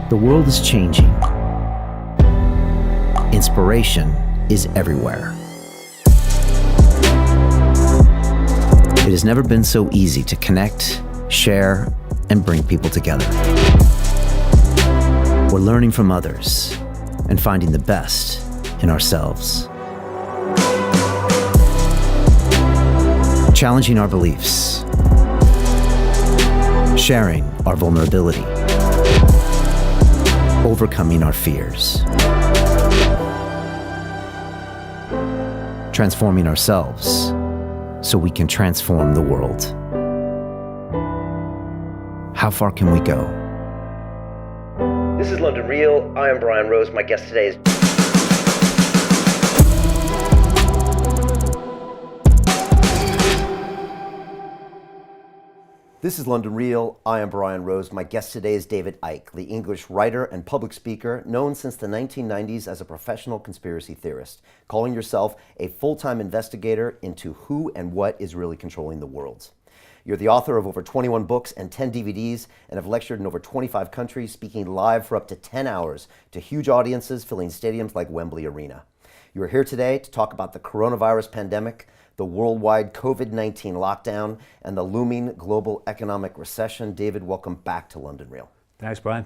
The world is changing. Inspiration is everywhere. It has never been so easy to connect, share, and bring people together. We're learning from others and finding the best in ourselves. Challenging our beliefs. Sharing our vulnerability. Overcoming our fears. Transforming ourselves so we can transform the world. How far can we go? This is London Real. I am Brian Rose. My guest today is... This is London Real. I am Brian Rose. My guest today is David Icke, the English writer and public speaker, known since the 1990s as a professional conspiracy theorist, calling yourself a full-time investigator into who and what is really controlling the world. You're the author of over 21 books and 10 DVDs and have lectured in over 25 countries, speaking live for up to 10 hours to huge audiences filling stadiums like Wembley Arena. You are here today to talk about the coronavirus pandemic, the worldwide COVID-19 lockdown, and the looming global economic recession. David, welcome back to London Real. Thanks, Brian.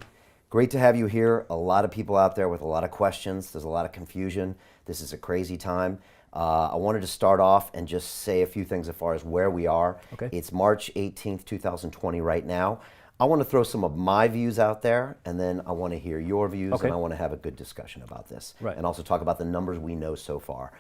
Great to have you here. A lot of people out there with a lot of questions. There's a lot of confusion. This is a crazy time. I wanted to start off and just say a few things as far as where we are. Okay. It's March 18th, 2020 right now. I want to throw some of my views out there, and then I want to hear your views, Okay. and I want to have a good discussion about this. Right. And also talk about the numbers we know so far.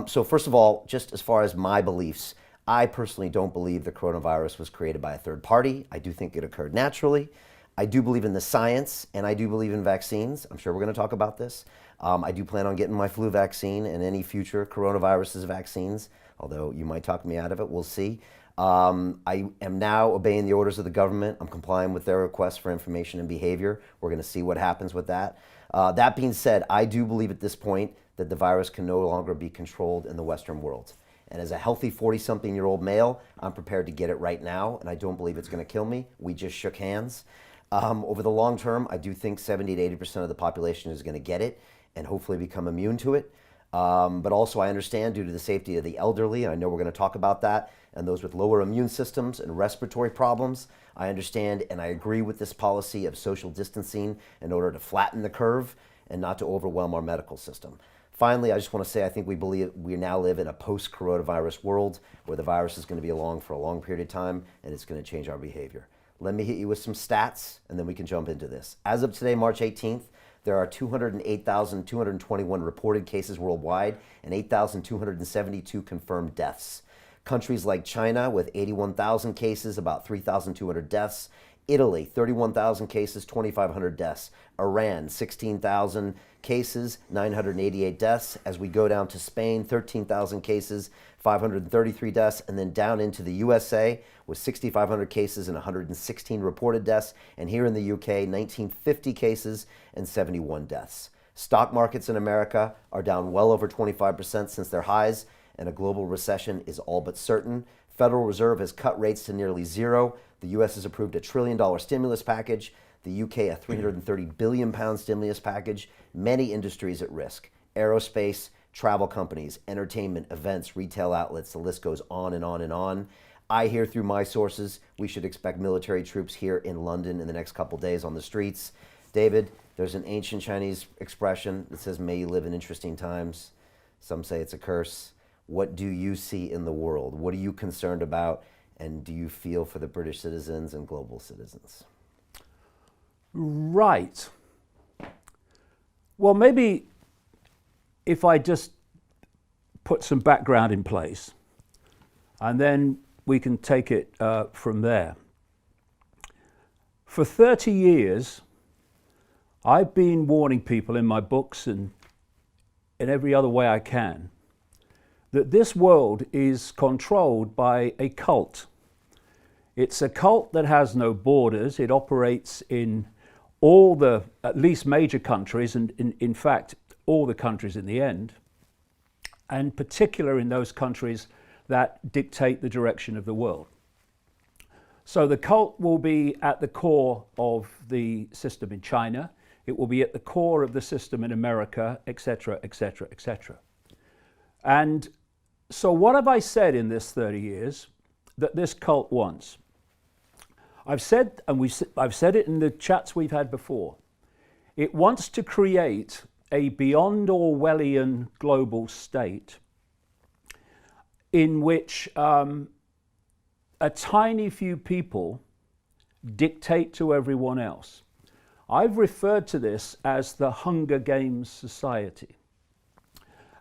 So first of all, just as far as my beliefs, I personally don't believe the coronavirus was created by a third party. I do think it occurred naturally. I do believe in the science, and I do believe in vaccines. I'm sure we're going to talk about this. I do plan on getting my flu vaccine and any future coronaviruses vaccines, although you might talk me out of it. We'll see. I am now obeying the orders of the government. I'm complying with their requests for information and behavior. We're going to see what happens with that. That being said, I do believe at this point that the virus can no longer be controlled in the Western world. And as a healthy 40-something-year-old male, I'm prepared to get it right now, and I don't believe it's going to kill me. We just shook hands. Over the long term, I do think 70 to 80% of the population is going to get it and hopefully become immune to it. But also I understand, due to the safety of the elderly, and I know we're going to talk about that, and those with lower immune systems and respiratory problems, I understand and I agree with this policy of social distancing in order to flatten the curve and not to overwhelm our medical system. Finally, I just want to say I think we believe we now live in a post-coronavirus world where the virus is going to be along for a long period of time and it's going to change our behavior. Let me hit you with some stats and then we can jump into this. As of today, March 18th, there are 208,221 reported cases worldwide and 8,272 confirmed deaths. Countries like China with 81,000 cases, about 3,200 deaths. Italy, 31,000 cases, 2,500 deaths. Iran, 16,000 cases, 988 deaths. As we go down to Spain, 13,000 cases, 533 deaths, and then down into the USA with 6,500 cases and 116 reported deaths. And here in the UK, 1,950 cases and 71 deaths. Stock markets in America are down well over 25% since their highs, and a global recession is all but certain. Federal Reserve has cut rates to nearly zero. The US has approved a $1 trillion stimulus package. The UK a £330 billion stimulus package. Many industries at risk. Aerospace, travel companies, entertainment, events, retail outlets, the list goes on and on and on. I hear through my sources we should expect military troops here in London in the next couple days on the streets. David, there's an ancient Chinese expression that says, may you live in interesting times. Some say it's a curse. What do you see in the world? What are you concerned about? And do you feel for the British citizens and global citizens? Right. Well, maybe if I just put some background in place, and then we can take it from there. For 30 years, I've been warning people in my books and in every other way I can that this world is controlled by a cult. It's a cult that has no borders. It operates in all the, at least major countries, and in fact, all the countries in the end, and particular in those countries that dictate the direction of the world. So the cult will be at the core of the system in China. It will be at the core of the system in America, etc., etc., etc. And so what have I said in this 30 years that this cult wants? I've said, and I've said it in the chats we've had before, it wants to create a beyond Orwellian global state in which a tiny few people dictate to everyone else. I've referred to this as the Hunger Games society.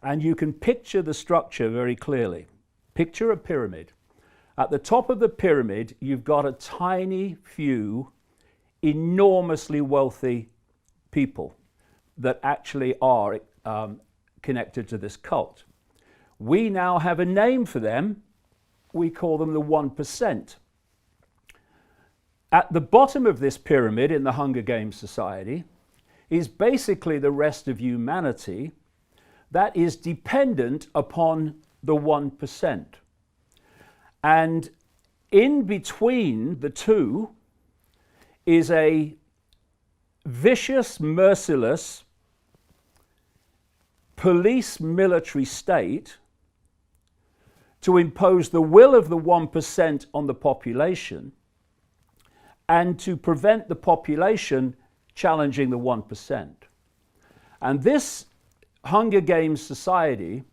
And you can picture the structure very clearly. Picture a pyramid. At the top of the pyramid, you've got a tiny few enormously wealthy people that actually are connected to this cult. We now have a name for them. We call them the 1%. At the bottom of this pyramid in the Hunger Games society is basically the rest of humanity that is dependent upon the 1%. And in between the two is a vicious, merciless police military state to impose the will of the 1% on the population and to prevent the population challenging the 1%. And this Hunger Games society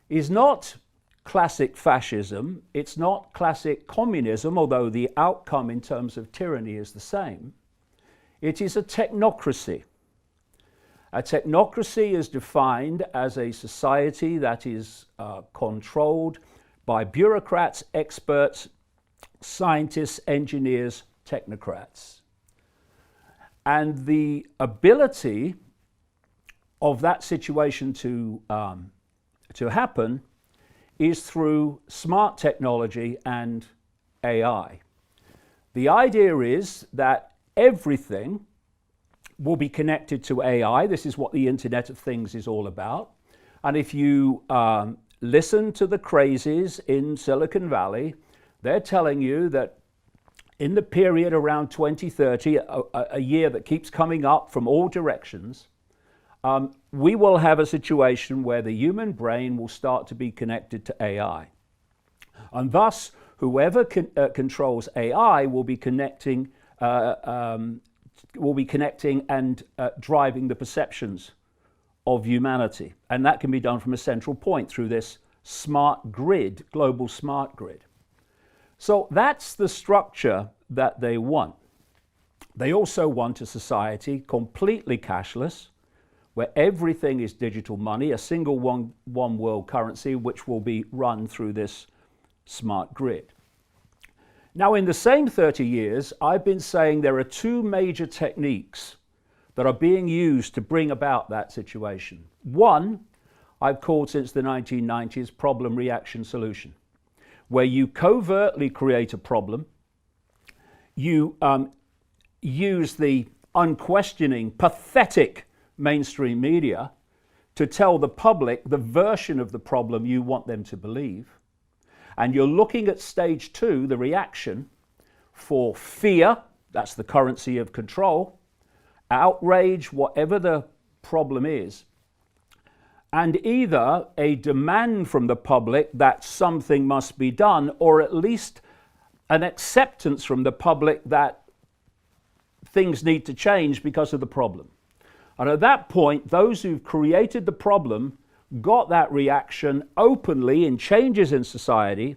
is not classic fascism, it's not classic communism, although the outcome in terms of tyranny is the same. It is a technocracy. A technocracy is defined as a society that is controlled by bureaucrats, experts, scientists, engineers, technocrats. And the ability of that situation to happen is through smart technology and AI. The idea is that everything will be connected to AI. This is what the Internet of Things is all about. And if you listen to the crazies in Silicon Valley, they're telling you that in the period around 2030, a year that keeps coming up from all directions, we will have a situation where the human brain will start to be connected to AI. And thus, whoever controls AI will be connecting and driving the perceptions of humanity. And that can be done from a central point through this smart grid, global smart grid. So that's the structure that they want. They also want a society completely cashless, where everything is digital money, a single one world currency, which will be run through this smart grid. Now, in the same 30 years, I've been saying there are two major techniques that are being used to bring about that situation. One, I've called since the 1990s problem, reaction, solution, where you covertly create a problem, you use the unquestioning, pathetic mainstream media to tell the public the version of the problem you want them to believe. And you're looking at stage two, the reaction, for fear, that's the currency of control, outrage, whatever the problem is, and either a demand from the public that something must be done, or at least an acceptance from the public that things need to change because of the problem. And at that point, those who've created the problem got that reaction openly in changes in society,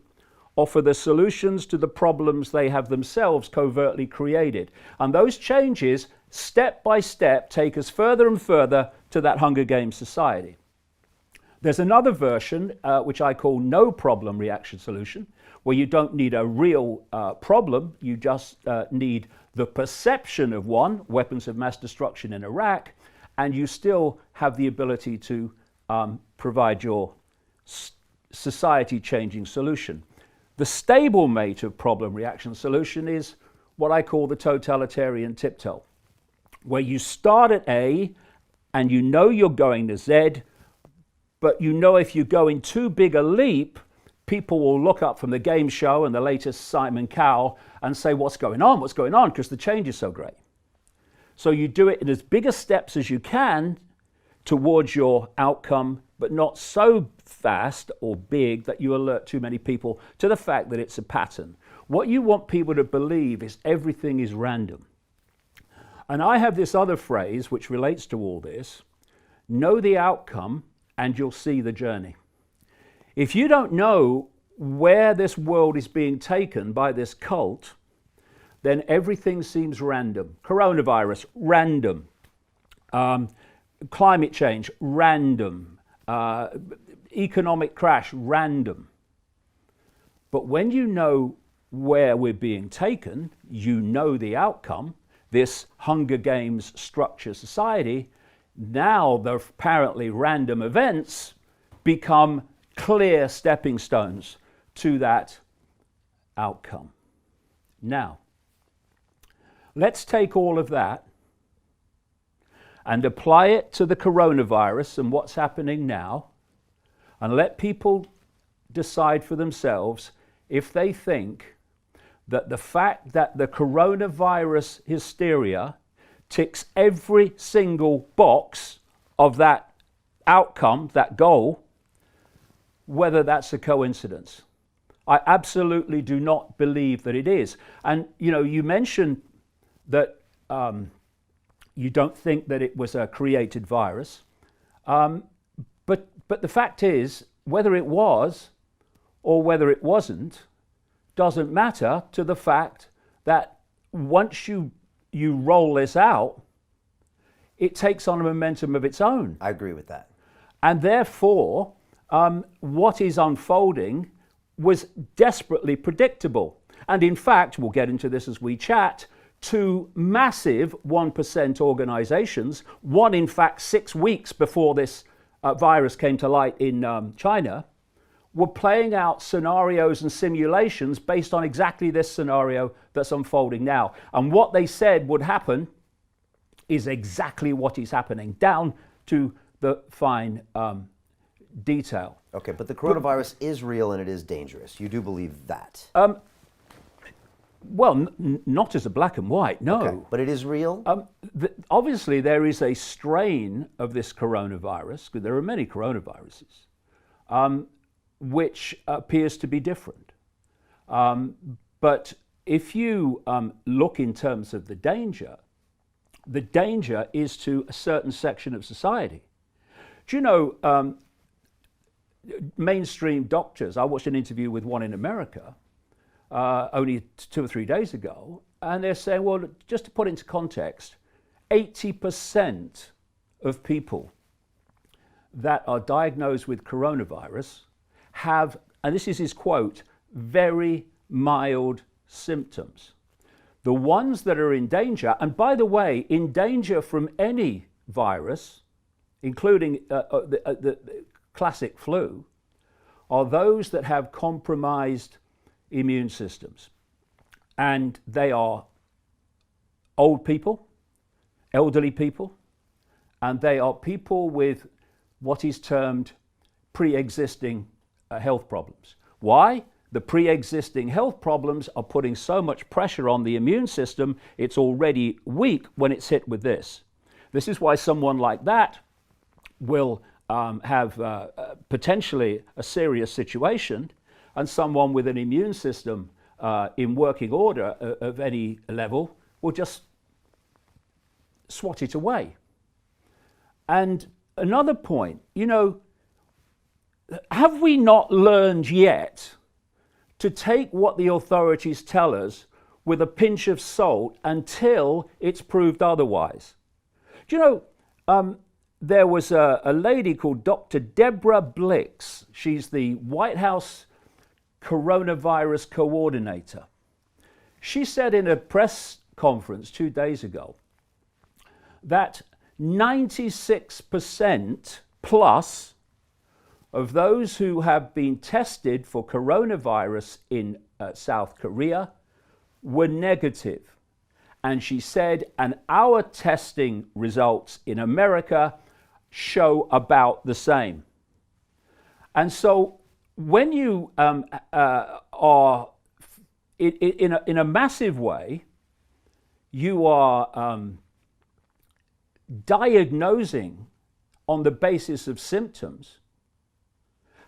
offer the solutions to the problems they have themselves covertly created. And those changes, step by step, take us further and further to that Hunger Games society. There's another version, which I call no problem reaction solution, where you don't need a real problem, you just need the perception of one, weapons of mass destruction in Iraq, and you still have the ability to provide your society-changing solution. The stablemate of problem reaction solution is what I call the totalitarian tiptoe, where you start at A and you know you're going to Z, but you know if you go in too big a leap, people will look up from the game show and the latest Simon Cowell and say, what's going on? What's going on? Because the change is so great. So you do it in as big a steps as you can towards your outcome, but not so fast or big that you alert too many people to the fact that it's a pattern. What you want people to believe is everything is random. And I have this other phrase which relates to all this: know the outcome and you'll see the journey. If you don't know where this world is being taken by this cult, then everything seems random. Coronavirus, random. Climate change, random. Economic crash, random. But when you know where we're being taken, you know the outcome, this Hunger Games structure society, now the apparently random events become clear stepping stones to that outcome. Now, let's take all of that and apply it to the coronavirus and what's happening now, and let people decide for themselves if they think that the fact that the coronavirus hysteria ticks every single box of that outcome, that goal, whether that's a coincidence. I absolutely do not believe that it is. And you mentioned that you don't think that it was a created virus, but the fact is, whether it was or whether it wasn't doesn't matter to the fact that once you roll this out, it takes on a momentum of its own. I agree with that. And therefore, what is unfolding was desperately predictable. And in fact, we'll get into this as we chat, two massive 1% organizations, one in fact 6 weeks before this virus came to light in China, were playing out scenarios and simulations based on exactly this scenario that's unfolding now. And what they said would happen is exactly what is happening, down to the fine detail. Okay, but the coronavirus is real and it is dangerous. You do believe that? Well, not as a black and white, no. Okay, but it is real? Obviously, there is a strain of this coronavirus, because there are many coronaviruses, which appears to be different. But if you look in terms of the danger is to a certain section of society. Do you know, mainstream doctors, I watched an interview with one in America only 2 or 3 days ago, and they're saying, well, just to put into context, 80% of people that are diagnosed with coronavirus have, and this is his quote, very mild symptoms. The ones that are in danger, and by the way, in danger from any virus, including the classic flu, are those that have compromised immune systems. And they are old people, elderly people, and they are people with what is termed pre-existing health problems. Why? The pre-existing health problems are putting so much pressure on the immune system, it's already weak when it's hit with this. This is why someone like that will have potentially a serious situation, and someone with an immune system in working order of any level will just swat it away. And another point, have we not learned yet to take what the authorities tell us with a pinch of salt until it's proved otherwise? Do you know, there was a lady called Dr. Deborah Blix. She's the White House coronavirus coordinator. She said in a press conference 2 days ago that 96% plus of those who have been tested for coronavirus in South Korea were negative. And she said, and our testing results in America show about the same. And so when you are in a massive way, you are diagnosing on the basis of symptoms.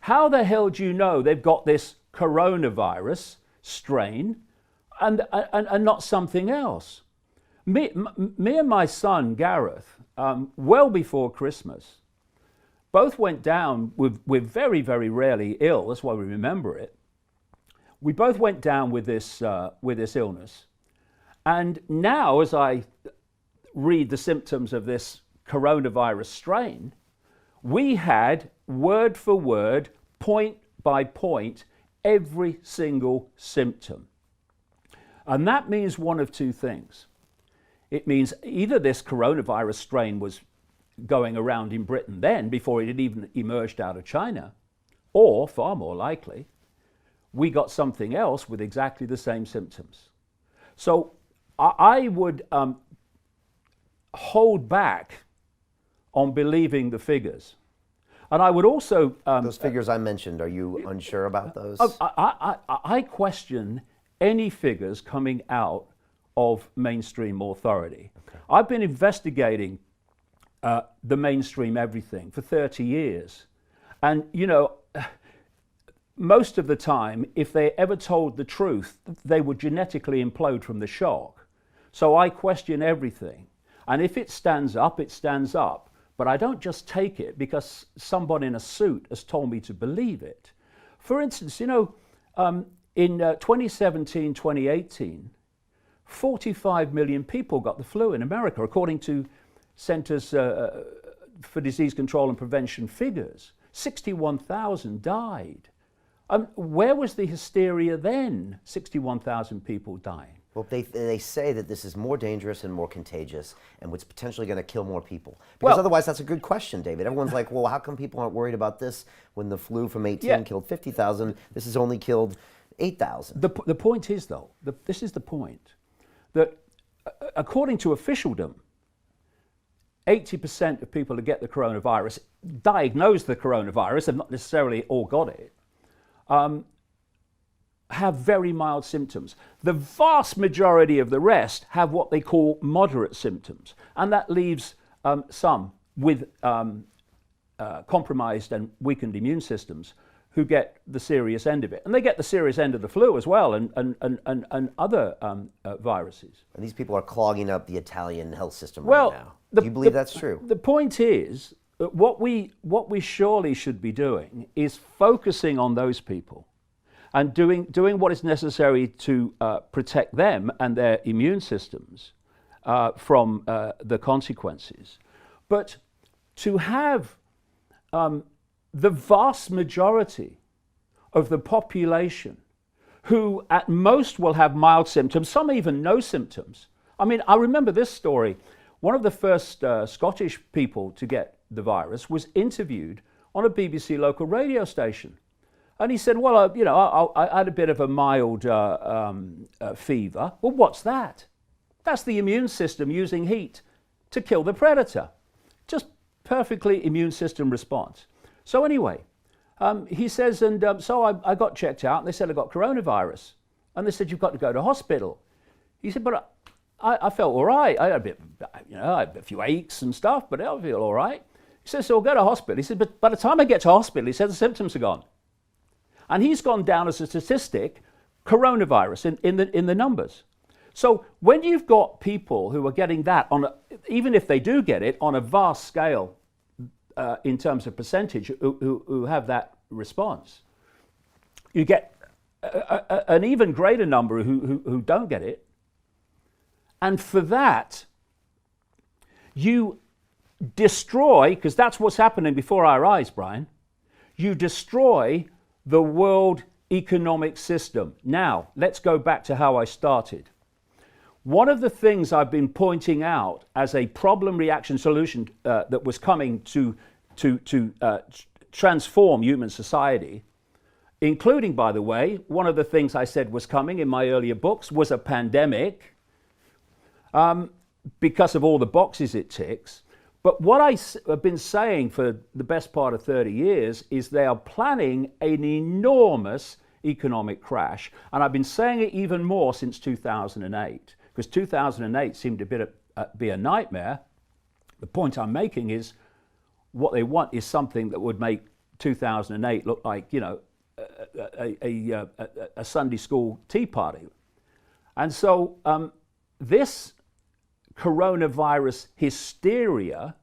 How the hell do you know they've got this coronavirus strain and not something else? Me and my son Gareth, well before Christmas, both went down we're very, very rarely ill. That's why we remember it. We both went down with this illness, and now as I read the symptoms of this coronavirus strain, we had word for word, point by point, every single symptom. And that means one of two things. It means either this coronavirus strain was going around in Britain then, before it had even emerged out of China, or, far more likely, we got something else with exactly the same symptoms. So I would hold back on believing the figures. And I would also... those figures I mentioned, are you unsure about those? I question any figures coming out of mainstream authority. Okay. I've been investigating the mainstream everything for 30 years. And, you know, most of the time, if they ever told the truth, they would genetically implode from the shock. So I question everything. And if it stands up, it stands up. But I don't just take it because somebody in a suit has told me to believe it. For instance, you know, in 2017, 2018, 45 million people got the flu in America, according to Centers for Disease Control and Prevention figures. 61,000 died. Where was the hysteria then? 61,000 people dying. Well, they say that this is more dangerous and more contagious and what's potentially going to kill more people. Because otherwise, that's a good question, David. Everyone's like, well, how come people aren't worried about this when the flu from 18 killed 50,000? This has only killed 8,000. The point is, though, this is the point, that according to officialdom, 80% of people who get the coronavirus, diagnose the coronavirus, have not necessarily all got it, have very mild symptoms. The vast majority of the rest have what they call moderate symptoms, and that leaves some with compromised and weakened immune systems who get the serious end of it. And they get the serious end of the flu as well, and other viruses. And these people are clogging up the Italian health system right now. Do you believe that's true? The point is that what we surely should be doing is focusing on those people and doing what is necessary to protect them and their immune systems from the consequences. But to have the vast majority of the population who at most will have mild symptoms, some even no symptoms. I mean, I remember this story. One of the first Scottish people to get the virus was interviewed on a BBC local radio station. And he said, well, you know, I had a bit of a mild fever. Well, what's that? That's the immune system using heat to kill the predator. Just perfectly immune system response. So anyway, he says, and so I got checked out, and they said I got coronavirus. And they said, you've got to go to hospital. He said, but I felt all right. I had a bit, you know, I had a few aches and stuff, but I feel all right. He says, so I'll go to hospital. He said, but by the time I get to hospital, he said, the symptoms are gone. And he's gone down as a statistic, coronavirus in the numbers. So when you've got people who are getting that, even if they do get it, on a vast scale in terms of percentage, who have that response, you get an even greater number who don't get it. And for that, you destroy, because that's what's happening before our eyes, Brian, you destroy the world economic system. Now, let's go back to how I started. One of the things I've been pointing out as a problem reaction solution that was coming to transform human society, including, by the way, one of the things I said was coming in my earlier books was a pandemic, because of all the boxes it ticks. But what have been saying for the best part of 30 years is they are planning an enormous economic crash. And I've been saying it even more since 2008, because 2008 seemed to be a nightmare. The point I'm making is what they want is something that would make 2008 look like, you know, a Sunday school tea party. And so this coronavirus hysteria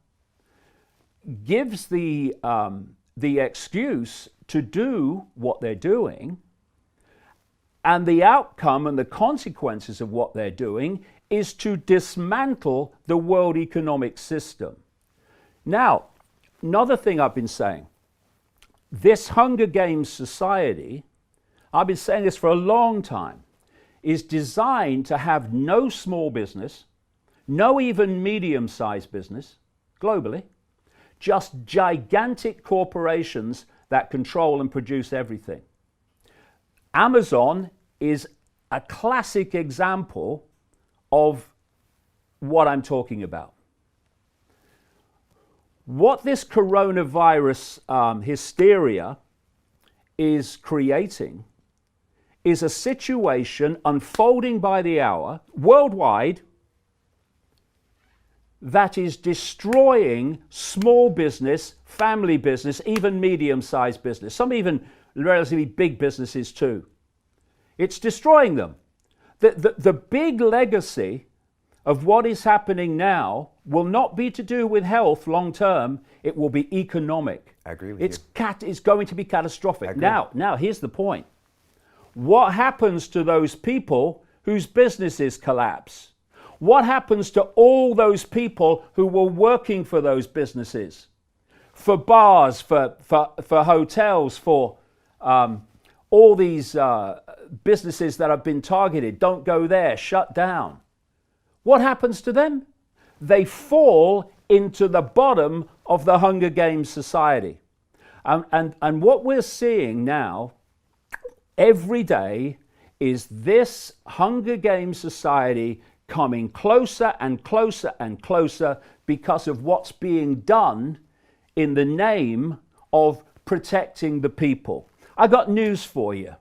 gives the excuse to do what they're doing, and the outcome and the consequences of what they're doing is to dismantle the world economic system. Now, another thing I've been saying, this Hunger Games society, I've been saying this for a long time, is designed to have no small business, no even medium-sized business globally, just gigantic corporations that control and produce everything. Amazon is a classic example of what I'm talking about. What this coronavirus hysteria is creating is a situation unfolding by the hour worldwide that is destroying small business, family business, even medium-sized business, some even relatively big businesses too. It's destroying them. The big legacy of what is happening now will not be to do with health long term, it will be economic. I agree with you. It's going to be catastrophic. Now, here's the point. What happens to those people whose businesses collapse? What happens to all those people who were working for those businesses? For bars, for hotels, for all these businesses that have been targeted, don't go there, shut down. What happens to them? They fall into the bottom of the Hunger Games society. And what we're seeing now, every day, is this Hunger Games society coming closer and closer and closer because of what's being done in the name of protecting the people. I got news for you.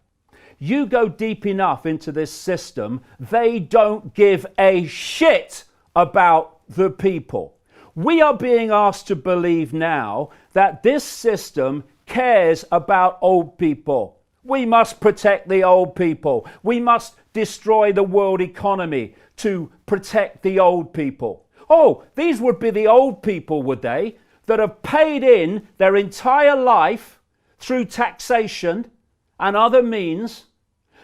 You go deep enough into this system, they don't give a shit about the people. We are being asked to believe now that this system cares about old people. We must protect the old people. We must destroy the world economy to protect the old people. Oh, these would be the old people, would they, that have paid in their entire life through taxation and other means,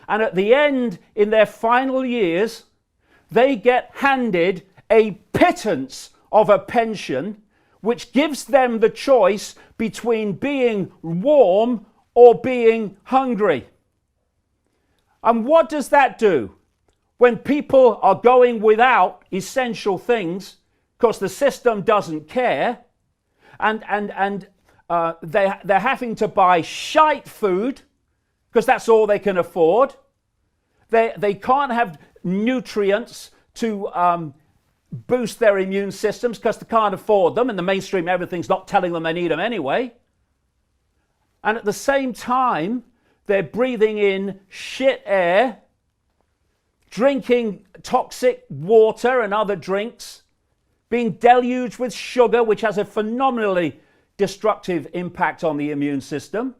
and at the end, in their final years, they get handed a pittance of a pension which gives them the choice between being warm or being hungry. And what does that do? When people are going without essential things because the system doesn't care, and they're having to buy shite food because that's all they can afford. They can't have nutrients to boost their immune systems because they can't afford them, and the mainstream everything's not telling them they need them anyway. And at the same time, they're breathing in shit air, drinking toxic water and other drinks, being deluged with sugar, which has a phenomenally destructive impact on the immune system.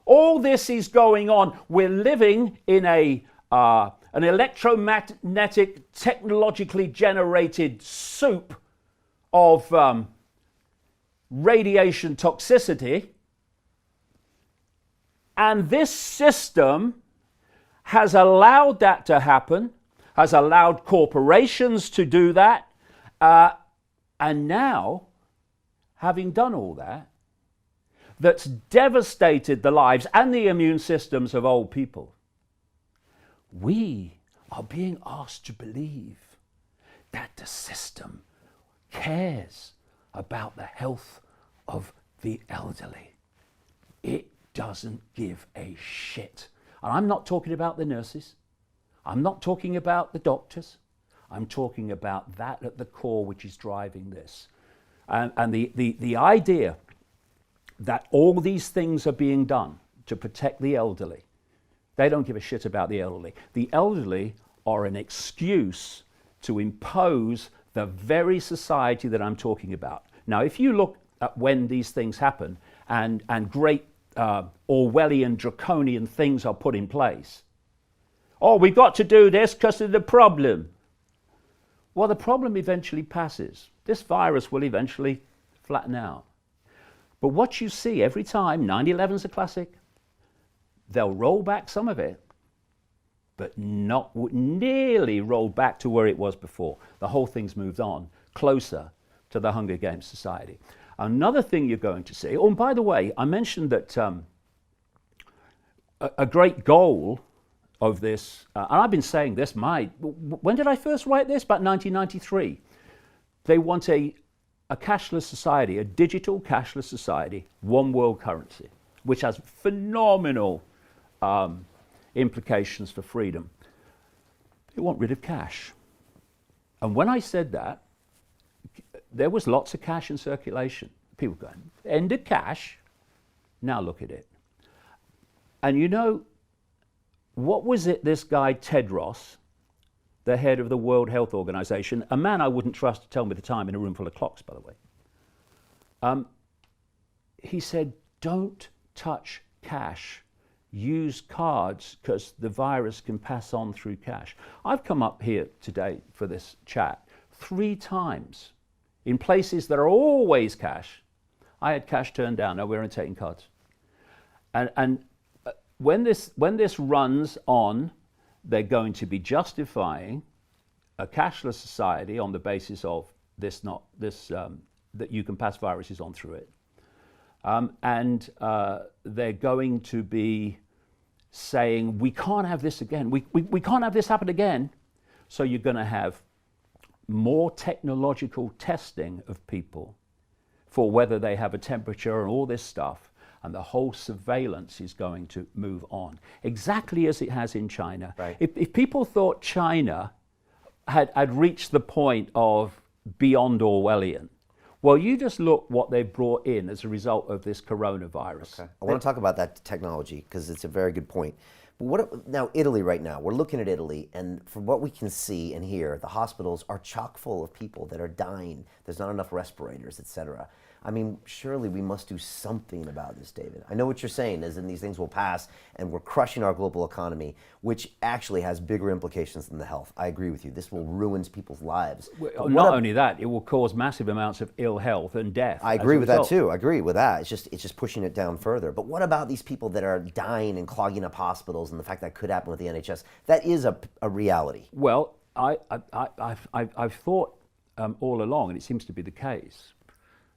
All this is going on. We're living in an electromagnetic, technologically generated soup of radiation toxicity. And this system has allowed that to happen, has allowed corporations to do that. And now, having done all that, that's devastated the lives and the immune systems of old people, we are being asked to believe that the system cares about the health of the elderly. It doesn't give a shit. And I'm not talking about the nurses. I'm not talking about the doctors. I'm talking about that at the core which is driving this. And the idea that all these things are being done to protect the elderly, they don't give a shit about the elderly. The elderly are an excuse to impose the very society that I'm talking about. Now, if you look at when these things happen and great Orwellian, draconian things are put in place, oh, we've got to do this because of the problem. Well, the problem eventually passes. This virus will eventually flatten out. But what you see every time, 9/11's a classic, they'll roll back some of it, but not nearly roll back to where it was before. The whole thing's moved on closer to the Hunger Games society. Another thing you're going to see, oh, and by the way, I mentioned that a great goal of this, and I've been saying this, when did I first write this? About 1993. They want a cashless society, a digital cashless society, one world currency, which has phenomenal implications for freedom. They want rid of cash. And when I said that, there was lots of cash in circulation. People going, end of cash? Now look at it. And you know, what was it this guy Tedros, the head of the World Health Organization, a man I wouldn't trust to tell me the time in a room full of clocks, by the way, he said, don't touch cash. Use cards because the virus can pass on through cash. I've come up here today for this chat 3 times in places that are always cash. I had cash turned down. No, we're only taking cards. And when this runs on, they're going to be justifying a cashless society on the basis of that you can pass viruses on through it. And they're going to be saying, we can't have this again. We can't have this happen again. So you're going to have more technological testing of people for whether they have a temperature and all this stuff. And the whole surveillance is going to move on, exactly as it has in China. Right. If people thought China had reached the point of beyond Orwellian, well, you just look what they've brought in as a result of this coronavirus. Okay. I want to talk about that technology because it's a very good point. But now Italy right now, we're looking at Italy, and from what we can see and hear, the hospitals are chock full of people that are dying. There's not enough respirators, etc. I mean, surely we must do something about this, David. I know what you're saying is that these things will pass and we're crushing our global economy, which actually has bigger implications than the health. I agree with you. This will ruin people's lives. Well, not only that, it will cause massive amounts of ill health and death. I agree with that too. I agree with that. It's just pushing it down further. But what about these people that are dying and clogging up hospitals and the fact that could happen with the NHS? That is a reality. Well, I've thought all along, and it seems to be the case,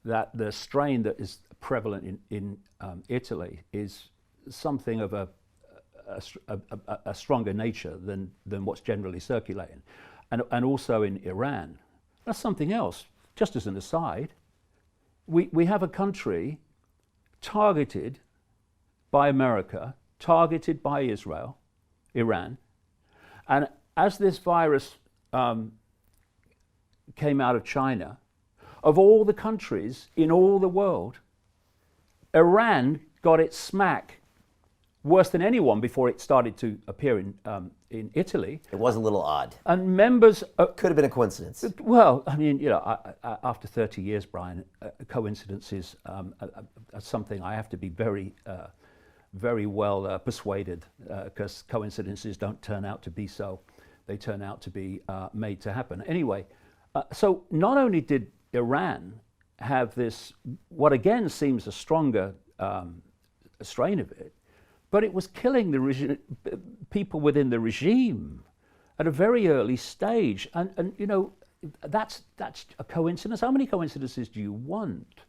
that the strain that is prevalent in Italy is something of a stronger nature than what's generally circulating. And also in Iran. That's something else. Just as an aside, we have a country targeted by America, targeted by Israel, Iran, and as this virus came out of China, of all the countries in all the world, Iran got its smack worse than anyone before it started to appear in Italy. It was a little odd. And members... Could have been a coincidence. Well, I mean, you know, after 30 years, Brian, coincidences are something I have to be very well persuaded, because coincidences don't turn out to be so. They turn out to be made to happen. Anyway, so not only did Iran have this, what again seems a stronger strain of it, but it was killing the people within the regime at a very early stage. And you know, that's a coincidence. How many coincidences do you want?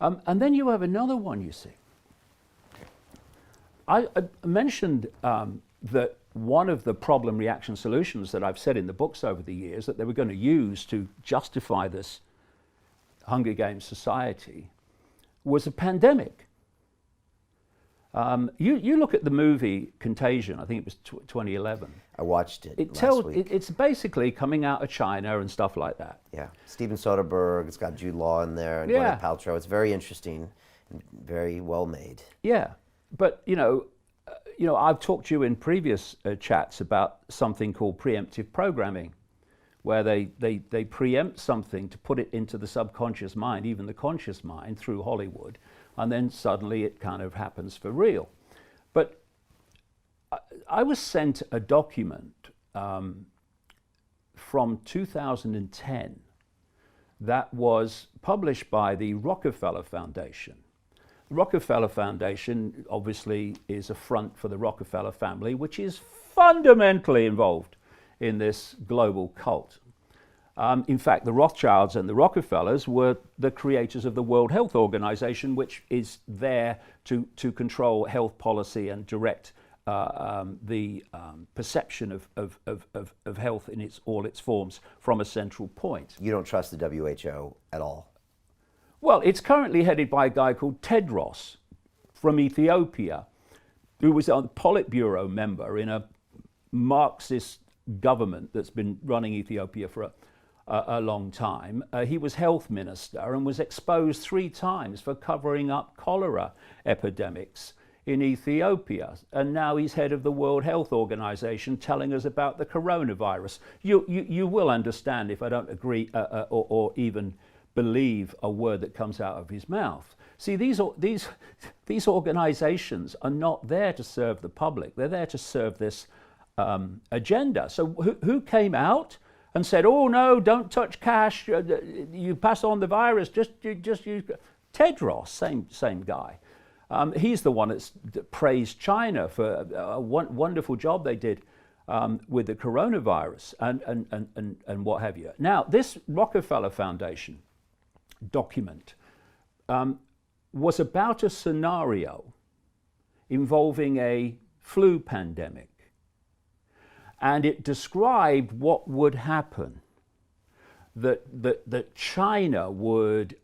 And then you have another one, you see. I mentioned that one of the problem reaction solutions that I've said in the books over the years that they were going to use to justify this Hunger Games society was a pandemic. You look at the movie Contagion. I think it was 2011. I watched it It last week. it's basically coming out of China and stuff like that. Yeah, Steven Soderbergh. It's got Jude Law in there and Yeah. Gwyneth Paltrow. It's very interesting and very well made. Yeah, but I've talked to you in previous chats about something called preemptive programming, where they preempt something to put it into the subconscious mind, even the conscious mind, through Hollywood, and then suddenly it kind of happens for real. But I was sent a document from 2010 that was published by the Rockefeller Foundation. The Rockefeller Foundation obviously is a front for the Rockefeller family, which is fundamentally involved in this global cult. In fact, the Rothschilds and the Rockefellers were the creators of the World Health Organization, which is there to control health policy and direct the perception of health in all its forms from a central point. You don't trust the WHO at all? Well, it's currently headed by a guy called Tedros from Ethiopia, who was a Politburo member in a Marxist government that's been running Ethiopia for a long time. He was health minister and was exposed 3 times for covering up cholera epidemics in Ethiopia. And now he's head of the World Health Organization telling us about the coronavirus. You will understand if I don't agree or even believe a word that comes out of his mouth. See, these organizations are not there to serve the public. They're there to serve this agenda. So who came out and said, oh no, don't touch cash, you pass on the virus, just use Tedros, same guy. He's the one that praised China for a wonderful job they did with the coronavirus and what have you. Now, this Rockefeller Foundation document was about a scenario involving a flu pandemic. And it described what would happen, that China would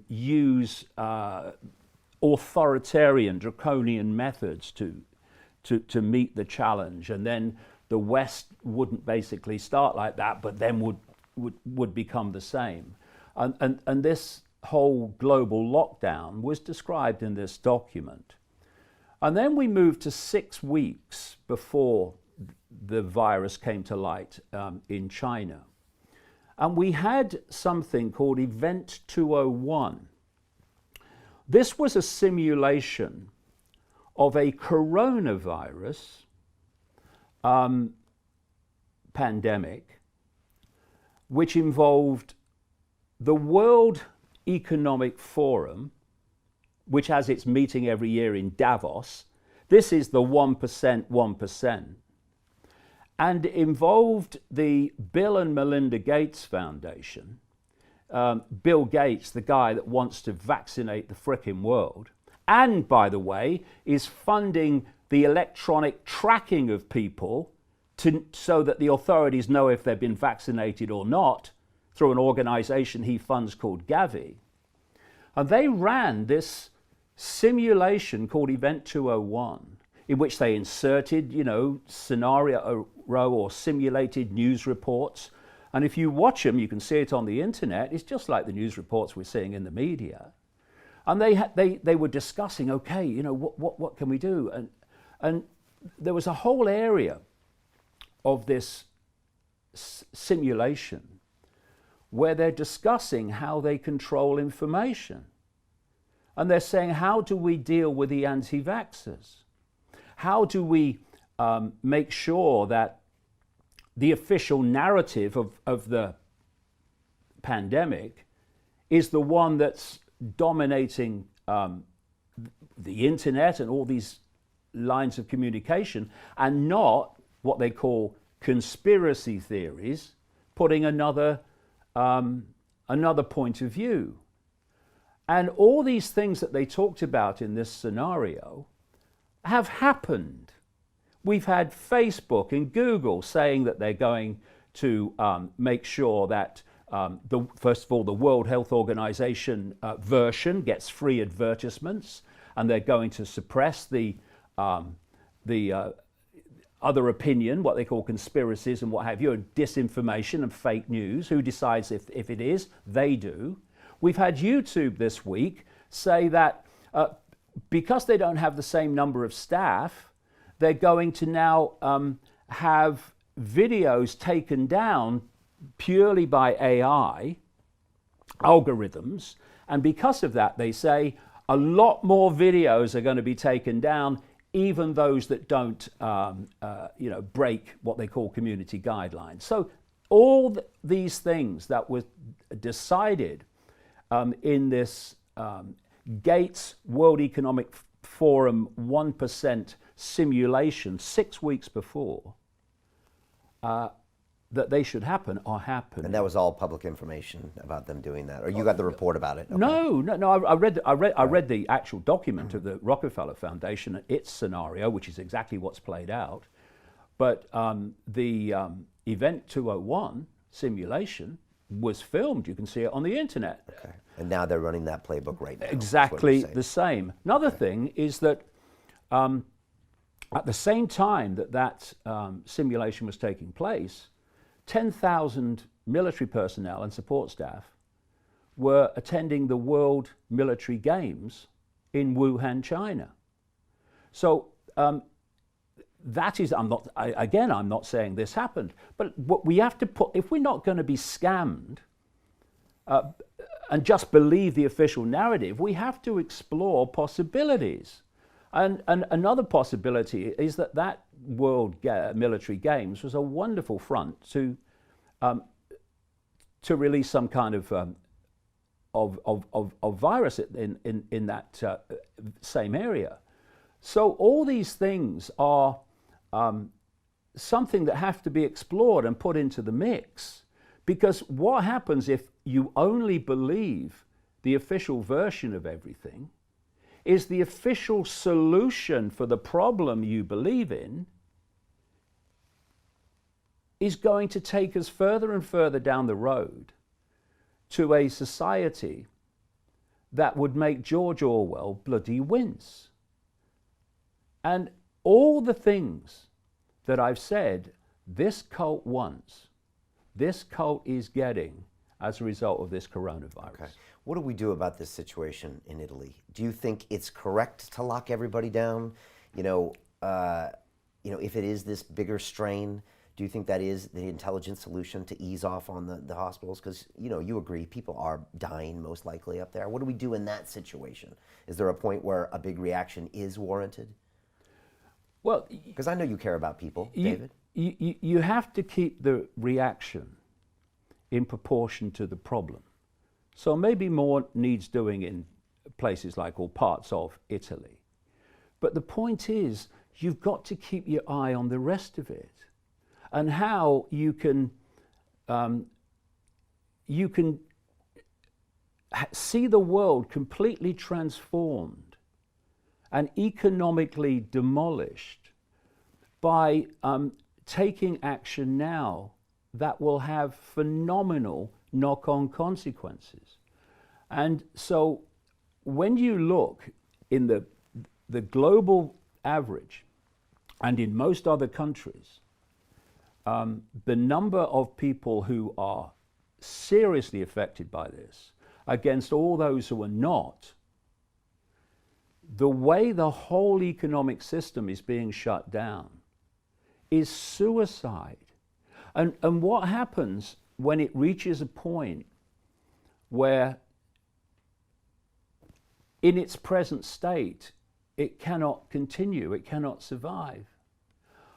use authoritarian, draconian methods to meet the challenge, and then the West wouldn't basically start like that, but then would become the same. And this whole global lockdown was described in this document. And then we moved to 6 weeks before the virus came to light in China. And we had something called Event 201. This was a simulation of a coronavirus pandemic, which involved the World Economic Forum, which has its meeting every year in Davos. This is the 1%, and involved the Bill and Melinda Gates Foundation. Bill Gates, the guy that wants to vaccinate the frickin' world, and by the way, is funding the electronic tracking of people so that the authorities know if they've been vaccinated or not, through an organization he funds called Gavi. And they ran this simulation called Event 201, in which they inserted, scenario or simulated news reports. And if you watch them, you can see it on the internet. It's just like the news reports we're seeing in the media. And they were discussing, okay, what can we do? And there was a whole area of this simulation where they're discussing how they control information. And they're saying, how do we deal with the anti-vaxxers? How do we make sure that the official narrative of the pandemic is the one that's dominating the internet and all these lines of communication, and not what they call conspiracy theories, putting another point of view. And all these things that they talked about in this scenario have happened. We've had Facebook and Google saying that they're going to make sure that, first of all, the World Health Organization version gets free advertisements, and they're going to suppress the other opinion, what they call conspiracies and what have you, and disinformation and fake news. Who decides if it is? They do. We've had YouTube this week say that because they don't have the same number of staff, they're going to now have videos taken down purely by AI algorithms, and because of that, they say a lot more videos are going to be taken down, even those that don't, break what they call community guidelines. So all these things that were decided in this Gates World Economic Forum 1% simulation 6 weeks before, that they should happen are happening. And that was all public information about them doing that, or you got the report about it? Okay. No. I read the actual document of the Rockefeller Foundation and its scenario, which is exactly what's played out. But the Event 201 simulation was filmed. You can see it on the internet. Okay. And now they're running that playbook right now. Exactly the same. Another thing is that at the same time that simulation was taking place, 10,000 military personnel and support staff were attending the World Military Games in Wuhan, China. So that is, I'm not saying this happened, but what we have to put, if we're not going to be scammed and just believe the official narrative, we have to explore possibilities. And another possibility is that World Military Games was a wonderful front to release some kind of virus in that same area. So all these things are something that have to be explored and put into the mix, because what happens if you only believe the official version of everything is the official solution for the problem you believe in is going to take us further and further down the road to a society that would make George Orwell bloody wince. And all the things that I've said this cult wants, this cult is getting as a result of this coronavirus. Okay. What do we do about this situation in Italy? Do you think it's correct to lock everybody down? If it is this bigger strain, do you think that is the intelligent solution to ease off on the hospitals? Because, you agree, people are dying most likely up there. What do we do in that situation? Is there a point where a big reaction is warranted? Well, because I know you care about people, David. You have to keep the reaction in proportion to the problem. So maybe more needs doing in places like, or parts of Italy. But the point is, you've got to keep your eye on the rest of it, and how you can see the world completely transformed and economically demolished by taking action now that will have phenomenal knock-on consequences. And so when you look in the global average, and in most other countries, the number of people who are seriously affected by this against all those who are not, the way the whole economic system is being shut down is suicide. And what happens when it reaches a point where in its present state it cannot continue, it cannot survive?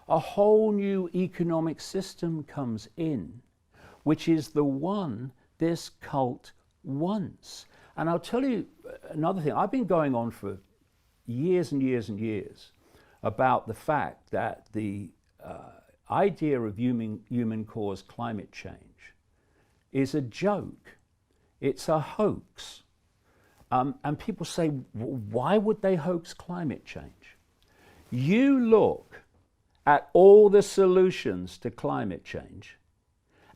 A whole new economic system comes in, which is the one this cult wants. And I'll tell you another thing. I've been going on for years and years and years about the fact that the idea of human-caused climate change is a joke. It's a hoax. And people say, why would they hoax climate change? You look at all the solutions to climate change,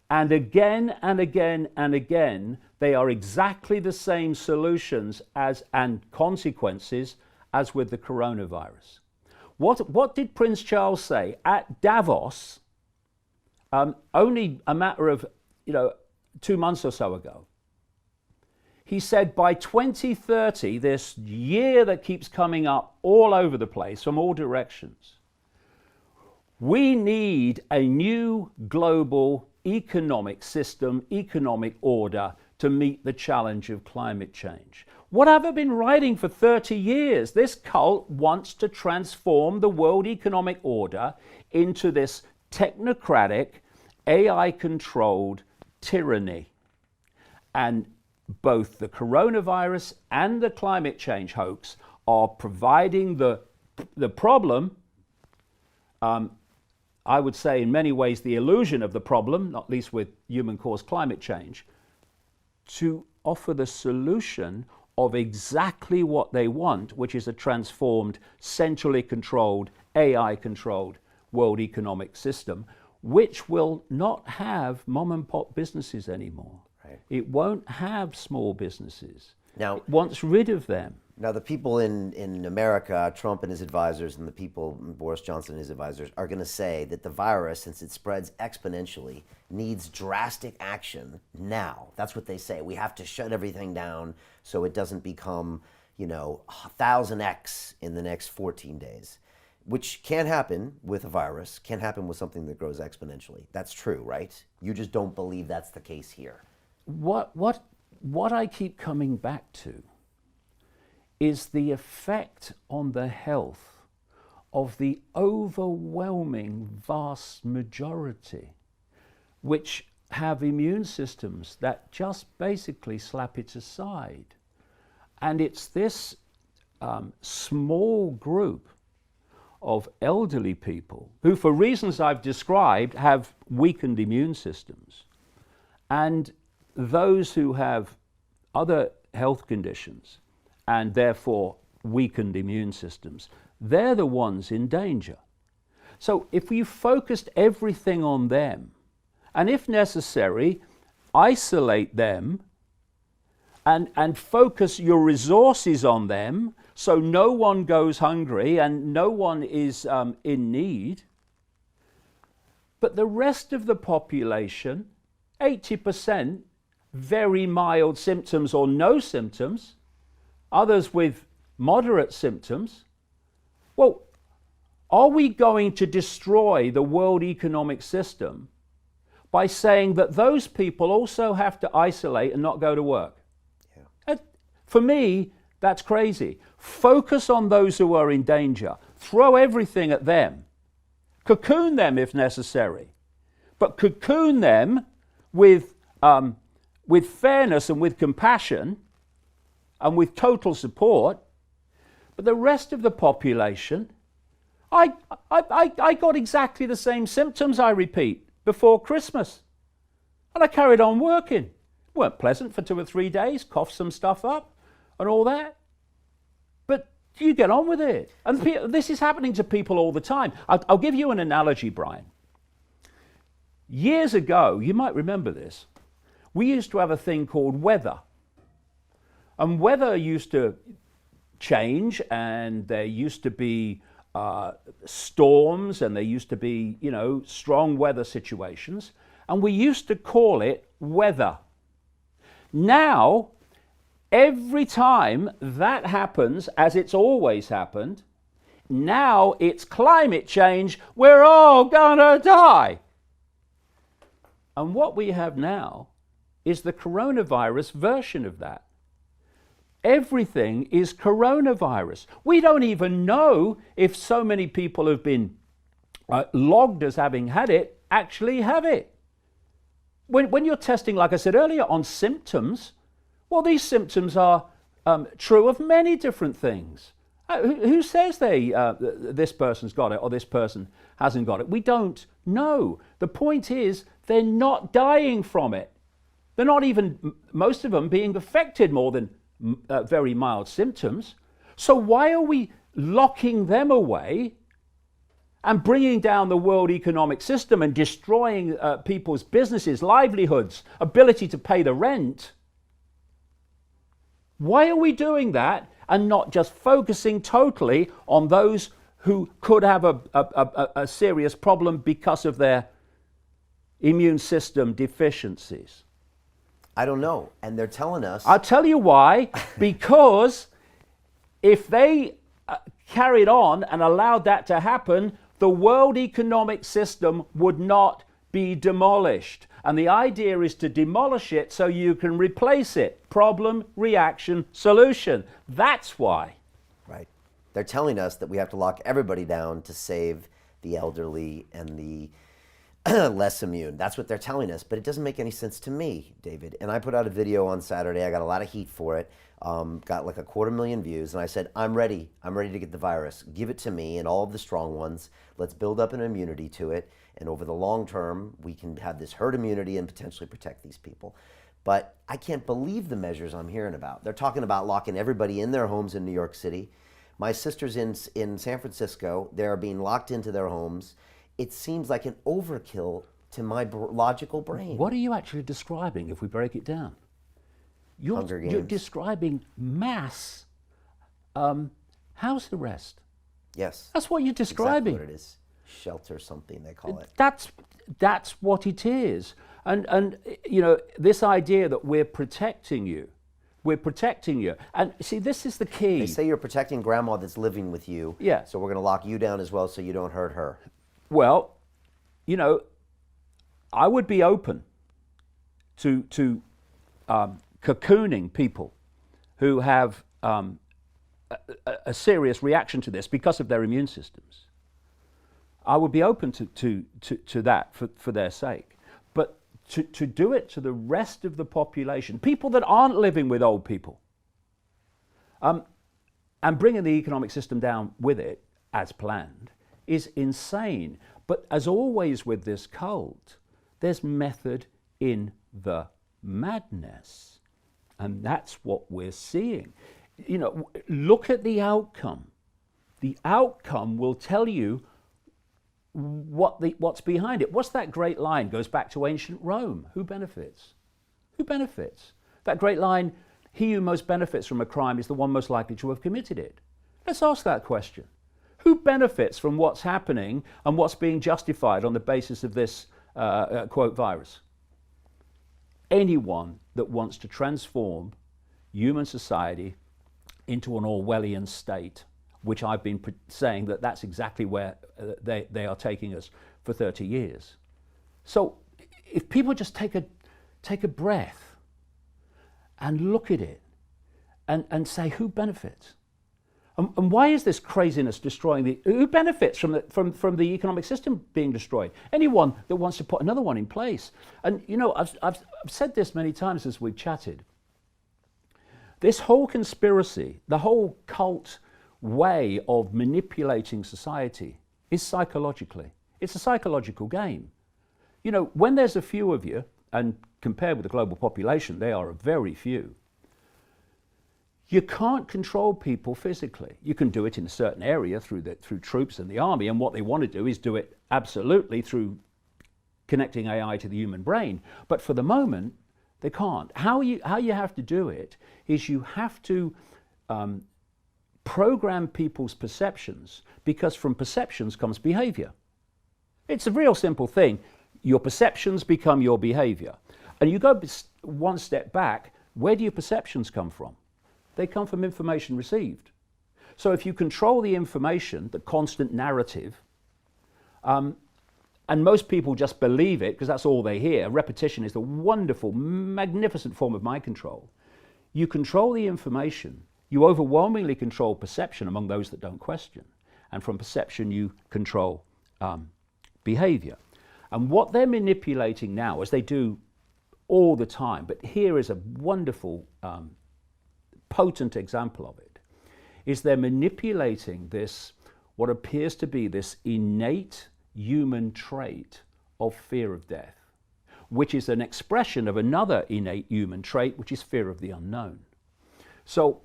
and again and again and again, they are exactly the same solutions and consequences as with the coronavirus. What did Prince Charles say at Davos only a matter of 2 months or so ago? He said by 2030, this year that keeps coming up all over the place from all directions, we need a new global economic system, economic order to meet the challenge of climate change. What have I been writing for 30 years? This cult wants to transform the world economic order into this technocratic, AI-controlled tyranny. And both the coronavirus and the climate change hoax are providing the problem, I would say in many ways the illusion of the problem, not least with human-caused climate change, to offer the solution of exactly what they want, which is a transformed, centrally controlled, AI-controlled world economic system, which will not have mom-and-pop businesses anymore. Right. It won't have small businesses. Now, it wants rid of them. Now, the people in America, Trump and his advisors, and the people, Boris Johnson and his advisors, are going to say that the virus, since it spreads exponentially, needs drastic action now. That's what they say. We have to shut everything down so it doesn't become, 1,000x in the next 14 days, which can happen with a virus, can happen with something that grows exponentially. That's true, right? You just don't believe that's the case here. What I keep coming back to is the effect on the health of the overwhelming vast majority, which have immune systems that just basically slap it aside. And it's this small group of elderly people who, for reasons I've described, have weakened immune systems, and those who have other health conditions and therefore weakened immune systems, they're the ones in danger. So if you focused everything on them, and if necessary, isolate them and focus your resources on them so no one goes hungry and no one is in need, but the rest of the population, 80%, very mild symptoms or no symptoms, others with moderate symptoms. Well, are we going to destroy the world economic system by saying that those people also have to isolate and not go to work? Yeah. For me, that's crazy. Focus on those who are in danger. Throw everything at them. Cocoon them if necessary. But cocoon them with fairness and with compassion and with total support. But the rest of the population, I got exactly the same symptoms, I repeat, before Christmas. And I carried on working. Weren't pleasant for 2 or 3 days, coughed some stuff up and all that. But you get on with it. And this is happening to people all the time. I'll give you an analogy, Brian. Years ago, you might remember this, we used to have a thing called weather. And weather used to change, and there used to be storms, and there used to be, strong weather situations. And we used to call it weather. Now, every time that happens, as it's always happened, now it's climate change, we're all gonna die. And what we have now is the coronavirus version of that. Everything is coronavirus. We don't even know if so many people have been logged as having had it, actually have it. When you're testing, like I said earlier, on symptoms, well, these symptoms are true of many different things. Who says this person's got it or this person hasn't got it? We don't know. The point is, they're not dying from it. They're not even, most of them, being affected more than very mild symptoms. So why are we locking them away and bringing down the world economic system and destroying people's businesses, livelihoods, ability to pay the rent? Why are we doing that? and not just focusing totally on those who could have a serious problem because of their immune system deficiencies? I don't know. And they're telling us. I'll tell you why. Because if they carried on and allowed that to happen, the world economic system would not be demolished. And the idea is to demolish it so you can replace it. Problem, reaction, solution. That's why. Right. They're telling us that we have to lock everybody down to save the elderly and the less immune. That's what they're telling us, but it doesn't make any sense to me, David. And I put out a video on Saturday. I got a lot of heat for it. Got like 250,000 views, and I said, I'm ready. I'm ready to get the virus. Give it to me and all of the strong ones. Let's build up an immunity to it. And over the long term, we can have this herd immunity and potentially protect these people. But I can't believe the measures I'm hearing about. They're talking about locking everybody in their homes in New York City. My sister's in San Francisco. They're being locked into their homes. It seems like an overkill to my logical brain. What are you actually describing if we break it down? Hunger Games. You're describing mass house arrest. Yes. That's what you're describing. Exactly what it is. Shelter something they call it. That's what it is. And you know, this idea that we're protecting you. And see, this is the key. They say you're protecting grandma that's living with you. Yeah. So we're going to lock you down as well so you don't hurt her. Well, you know, I would be open to cocooning people who have a serious reaction to this because of their immune systems. I would be open to that for their sake. But to do it to the rest of the population, people that aren't living with old people, and bringing the economic system down with it, as planned, is insane. But as always with this cult, there's method in the madness. And that's what we're seeing. You know, look at the outcome. The outcome will tell you what's behind it. What's that great line? Goes back to ancient Rome. Who benefits? Who benefits? That great line, he who most benefits from a crime is the one most likely to have committed it. Let's ask that question. Who benefits from what's happening and what's being justified on the basis of this, quote, virus? Anyone that wants to transform human society into an Orwellian state, which I've been saying that that's exactly where they are taking us for 30 years. So if people just take a breath and look at it and say, who benefits? And why is this craziness destroying who benefits from the economic system being destroyed? Anyone that wants to put another one in place. And you know, I've said this many times as we've chatted. This whole conspiracy, the whole cult way of manipulating society is psychologically. It's a psychological game. You know, when there's a few of you, and compared with the global population, they are a very few, you can't control people physically. You can do it in a certain area through troops and the army, and what they want to do is do it absolutely through connecting AI to the human brain. But for the moment, they can't. How you have to do it is you have to program people's perceptions, because from perceptions comes behavior. It's a real simple thing. Your perceptions become your behavior. And you go one step back, where do your perceptions come from? They come from information received. So if you control the information, the constant narrative, and most people just believe it because that's all they hear. Repetition is the wonderful, magnificent form of mind control. You control the information, you overwhelmingly control perception among those that don't question. And from perception, you control behavior. And what they're manipulating now, as they do all the time, but here is a wonderful potent example of it, is they're manipulating this, what appears to be this innate human trait of fear of death, which is an expression of another innate human trait, which is fear of the unknown. So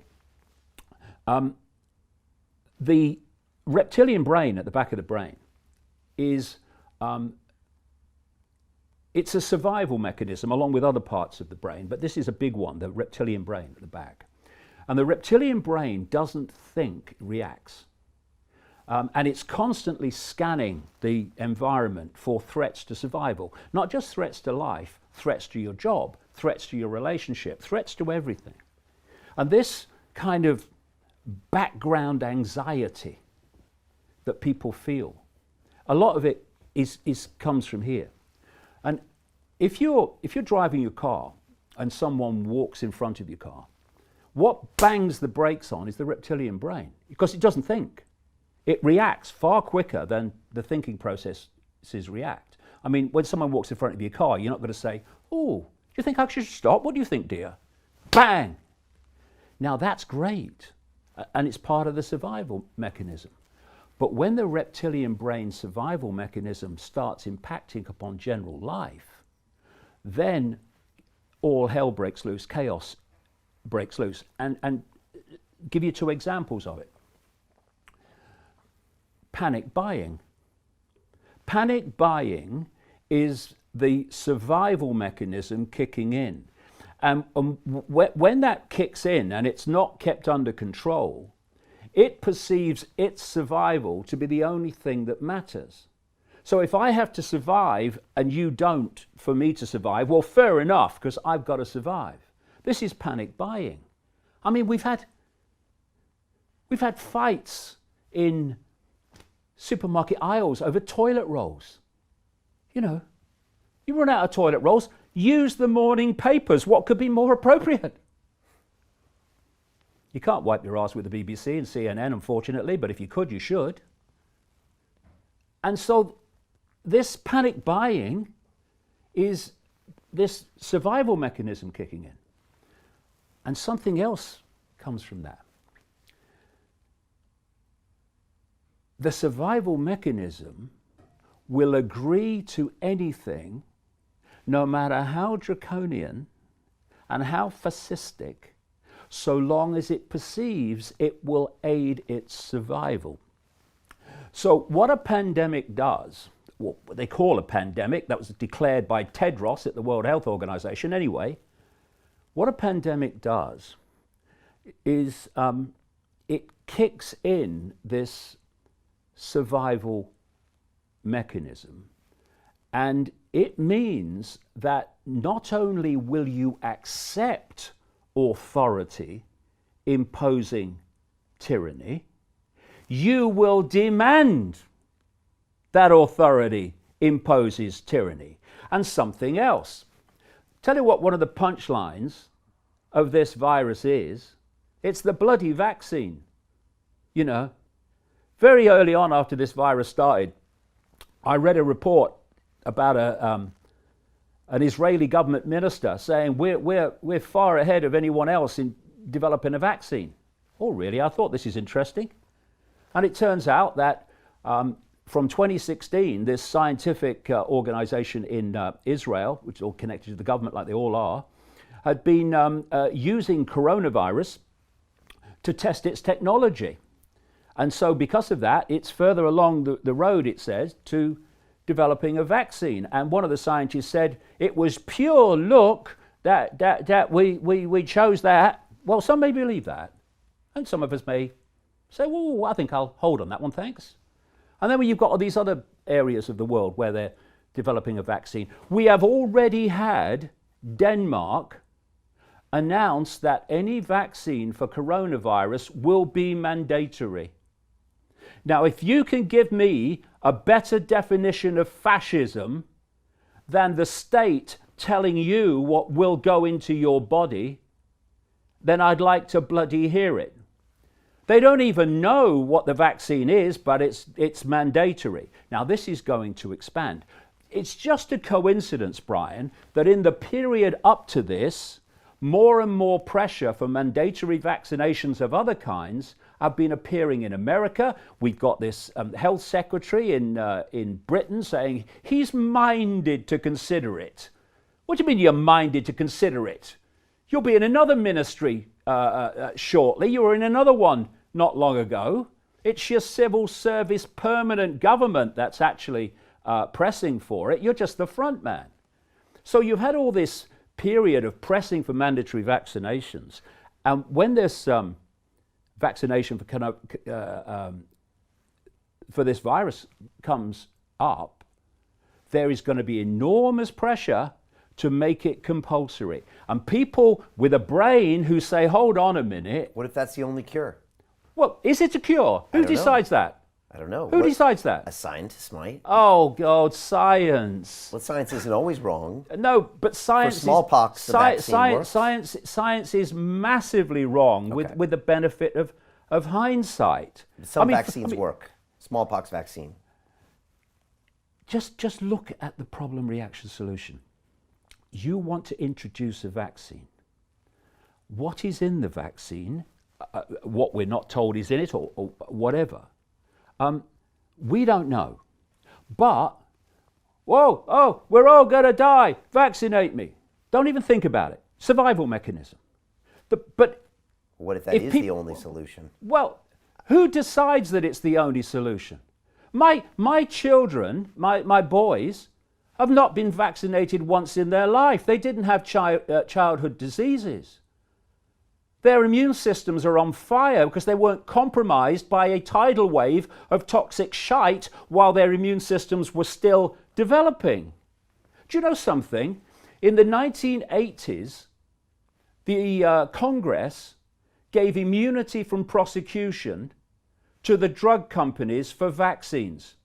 the reptilian brain at the back of the brain is it's a survival mechanism along with other parts of the brain, but this is a big one, the reptilian brain at the back. And the reptilian brain doesn't think, it reacts. And it's constantly scanning the environment for threats to survival. Not just threats to life, threats to your job, threats to your relationship, threats to everything. And this kind of background anxiety that people feel, a lot of it comes from here. And if you're driving your car and someone walks in front of your car, what bangs the brakes on is the reptilian brain, because it doesn't think. It reacts far quicker than the thinking processes react. I mean, when someone walks in front of your car, you're not going to say, "Oh, do you think I should stop? What do you think, dear?" Bang! Now that's great, and it's part of the survival mechanism. But when the reptilian brain survival mechanism starts impacting upon general life, then all hell breaks loose, chaos breaks loose. And give you 2 examples of it. Panic buying. Panic buying is the survival mechanism kicking in. And when that kicks in and it's not kept under control, it perceives its survival to be the only thing that matters. So if I have to survive and you don't for me to survive, well, fair enough, because I've got to survive. This is panic buying. I mean, we've had fights in supermarket aisles over toilet rolls. You know, you run out of toilet rolls, use the morning papers. What could be more appropriate? You can't wipe your ass with the BBC and CNN, unfortunately, but if you could, you should. And so this panic buying is this survival mechanism kicking in. And something else comes from that. The survival mechanism will agree to anything, no matter how draconian and how fascistic, so long as it perceives it will aid its survival. So what a pandemic does, what they call a pandemic, that was declared by Tedros at the World Health Organization anyway, what a pandemic does is it kicks in this survival mechanism, and it means that not only will you accept authority imposing tyranny, you will demand that authority imposes tyranny. And something else. Tell you what one of the punchlines of this virus is. It's the bloody vaccine. You know, very early on after this virus started, I read a report about an Israeli government minister saying we're far ahead of anyone else in developing a vaccine. Oh, really? I thought this is interesting. And it turns out that from 2016, this scientific organization in Israel, which is all connected to the government like they all are, had been using coronavirus to test its technology. And so because of that, it's further along the road, it says, to developing a vaccine. And one of the scientists said, it was pure luck that we chose that. Well, some may believe that. And some of us may say, well, I think I'll hold on that one, thanks. And then when you've got all these other areas of the world where they're developing a vaccine, we have already had Denmark announce that any vaccine for coronavirus will be mandatory. Now, if you can give me a better definition of fascism than the state telling you what will go into your body, then I'd like to bloody hear it. They don't even know what the vaccine is, but it's mandatory. Now, this is going to expand. It's just a coincidence, Brian, that in the period up to this, more and more pressure for mandatory vaccinations of other kinds have been appearing in America. We've got this health secretary in Britain saying he's minded to consider it. What do you mean you're minded to consider it? You'll be in another ministry shortly. You were in another one not long ago. It's your civil service permanent government that's actually pressing for it. You're just the front man. So you've had all this period of pressing for mandatory vaccinations, And when this vaccination for this virus comes up, there is going to be enormous pressure to make it compulsory. And people with a brain who say, hold on a minute. What if that's the only cure? Well, is it a cure? Who decides that? I don't know. Who decides that? A scientist might. Oh, God, science. Well, science isn't always wrong. No, but science. For smallpox, the vaccine works. Science is massively wrong with the benefit of hindsight. Some vaccines work. Smallpox vaccine. Just look at the problem reaction solution. You want to introduce a vaccine. What is in the vaccine, what we're not told is in it or whatever, we don't know. But, we're all going to die. Vaccinate me. Don't even think about it. Survival mechanism. But what if that is the only solution? Well, who decides that it's the only solution? My children, my boys, have not been vaccinated once in their life. They didn't have childhood diseases. Their immune systems are on fire because they weren't compromised by a tidal wave of toxic shite while their immune systems were still developing. Do you know something? In the 1980s, the Congress gave immunity from prosecution to the drug companies for vaccines.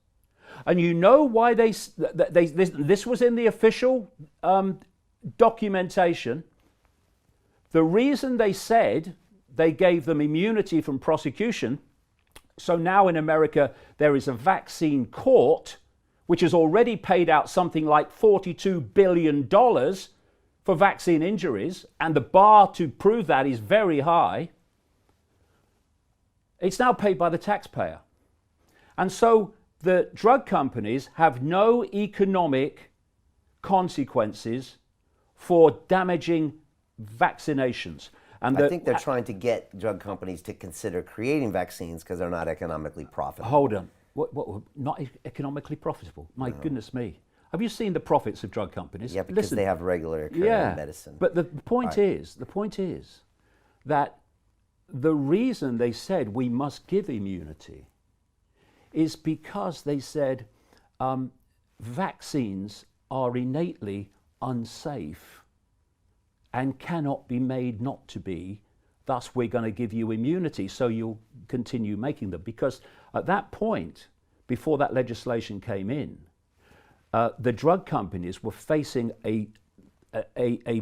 And you know why this was in the official documentation. The reason they said they gave them immunity from prosecution, so now in America there is a vaccine court which has already paid out something like $42 billion for vaccine injuries, and the bar to prove that is very high. It's now paid by the taxpayer. And so the drug companies have no economic consequences for damaging vaccinations. And I think they're trying to get drug companies to consider creating vaccines because they're not economically profitable. Hold on. What, not economically profitable? My goodness me. Have you seen the profits of drug companies? Yeah, because they have regular occurring medicine. But the point is that the reason they said we must give immunity is because they said vaccines are innately unsafe and cannot be made not to be. Thus, we're going to give you immunity, so you'll continue making them. Because at that point, before that legislation came in, the drug companies were facing a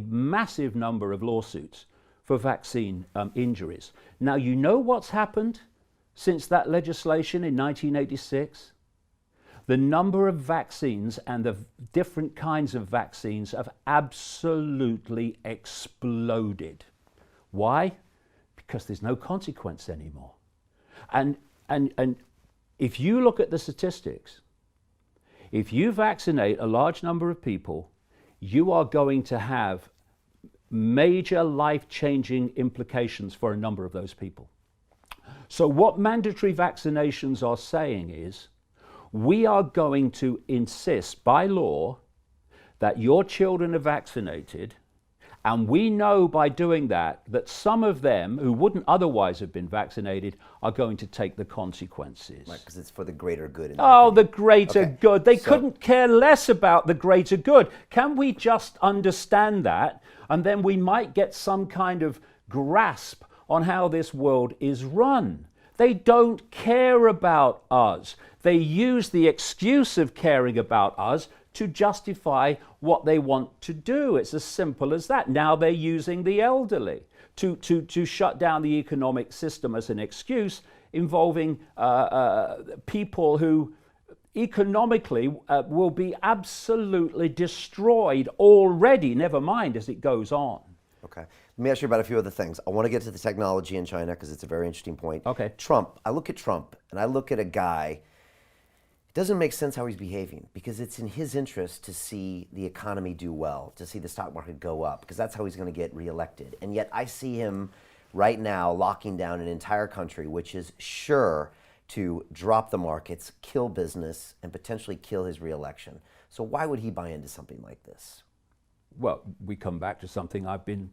massive number of lawsuits for vaccine injuries. Now, you know what's happened since that legislation in 1986? The number of vaccines and the different kinds of vaccines have absolutely exploded. Why? Because there's no consequence anymore. And if you look at the statistics, if you vaccinate a large number of people, you are going to have major life-changing implications for a number of those people. So what mandatory vaccinations are saying is, we are going to insist by law that your children are vaccinated, and we know by doing that some of them who wouldn't otherwise have been vaccinated are going to take the consequences. Right, because it's for the greater good. The greater good. They couldn't care less about the greater good. Can we just understand that? And then we might get some kind of grasp on how this world is run. They don't care about us. They use the excuse of caring about us to justify what they want to do. It's as simple as that. Now they're using the elderly to shut down the economic system as an excuse, involving people who economically will be absolutely destroyed already, never mind as it goes on. Okay. Let me ask you about a few other things. I want to get to the technology in China because it's a very interesting point. Okay. Trump. I look at Trump and I look at a guy. It doesn't make sense how he's behaving because it's in his interest to see the economy do well, to see the stock market go up, because that's how he's going to get reelected. And yet I see him right now locking down an entire country, which is sure to drop the markets, kill business, and potentially kill his reelection. So why would he buy into something like this? Well, we come back to something I've been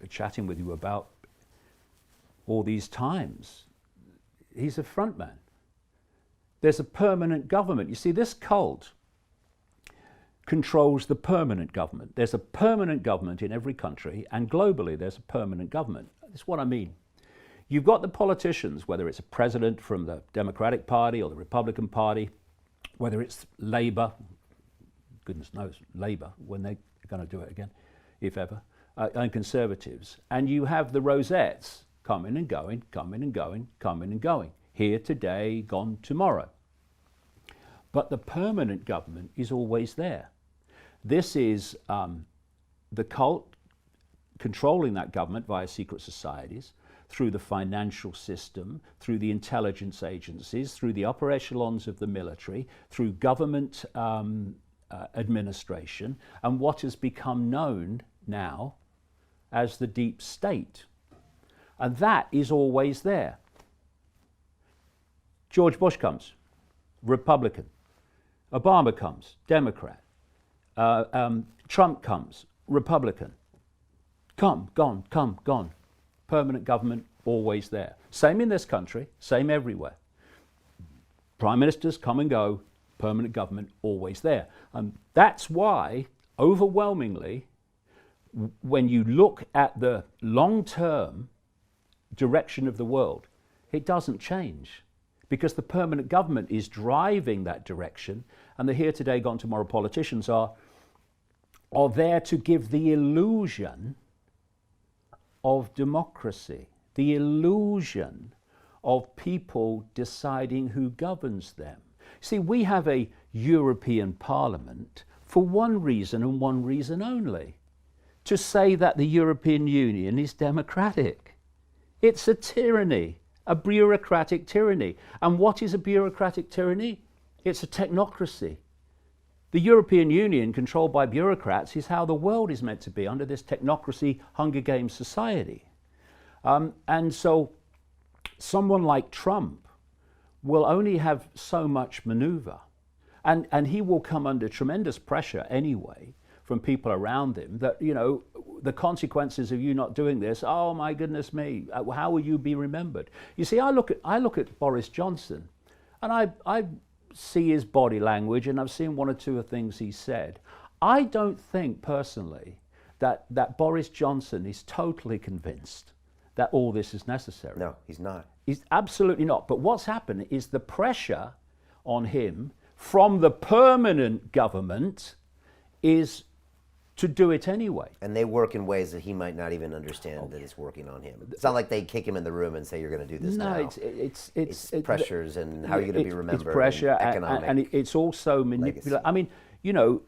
chatting with you about all these times. He's a front man. There's a permanent government. You see, this cult controls the permanent government. There's a permanent government in every country, and globally there's a permanent government. That's what I mean. You've got the politicians, whether it's a president from the Democratic Party or the Republican Party, whether it's Labour, goodness knows, Labour, when they're going to do it again, if ever, and Conservatives. And you have the rosettes coming and going, coming and going, coming and going. Here today, gone tomorrow. But the permanent government is always there. This is the cult controlling that government via secret societies, through the financial system, through the intelligence agencies, through the upper echelons of the military, through government administration, and what has become known now as the deep state. And that is always there. George Bush comes, Republican. Obama comes, Democrat. Trump comes, Republican. Come, gone. Permanent government, always there. Same in this country, same everywhere. Prime ministers come and go, permanent government, always there. And that's why, overwhelmingly, when you look at the long-term direction of the world, it doesn't change, because the permanent government is driving that direction, and the here today, gone tomorrow politicians are there to give the illusion of democracy, the illusion of people deciding who governs them. See, we have a European Parliament for one reason and one reason only: to say that the European Union is democratic. It's a tyranny, a bureaucratic tyranny. And what is a bureaucratic tyranny? It's a technocracy. The European Union, controlled by bureaucrats, is how the world is meant to be under this technocracy, Hunger Games society. And so someone like Trump will only have so much maneuver. And he will come under tremendous pressure anyway from people around him that, you know, the consequences of you not doing this, oh my goodness me, how will you be remembered? You see, I look at Boris Johnson, and I see his body language, and I've seen one or two of things he said. I don't think personally that Boris Johnson is totally convinced that all this is necessary. No, he's not. He's absolutely not. But what's happened is the pressure on him from the permanent government is to do it anyway. And they work in ways that he might not even understand that it's working on him. It's not like they kick him in the room and say, you're going to do this now. No, it's pressures and how you're going to be remembered. It's pressure and it's also manipulation. I mean, you know,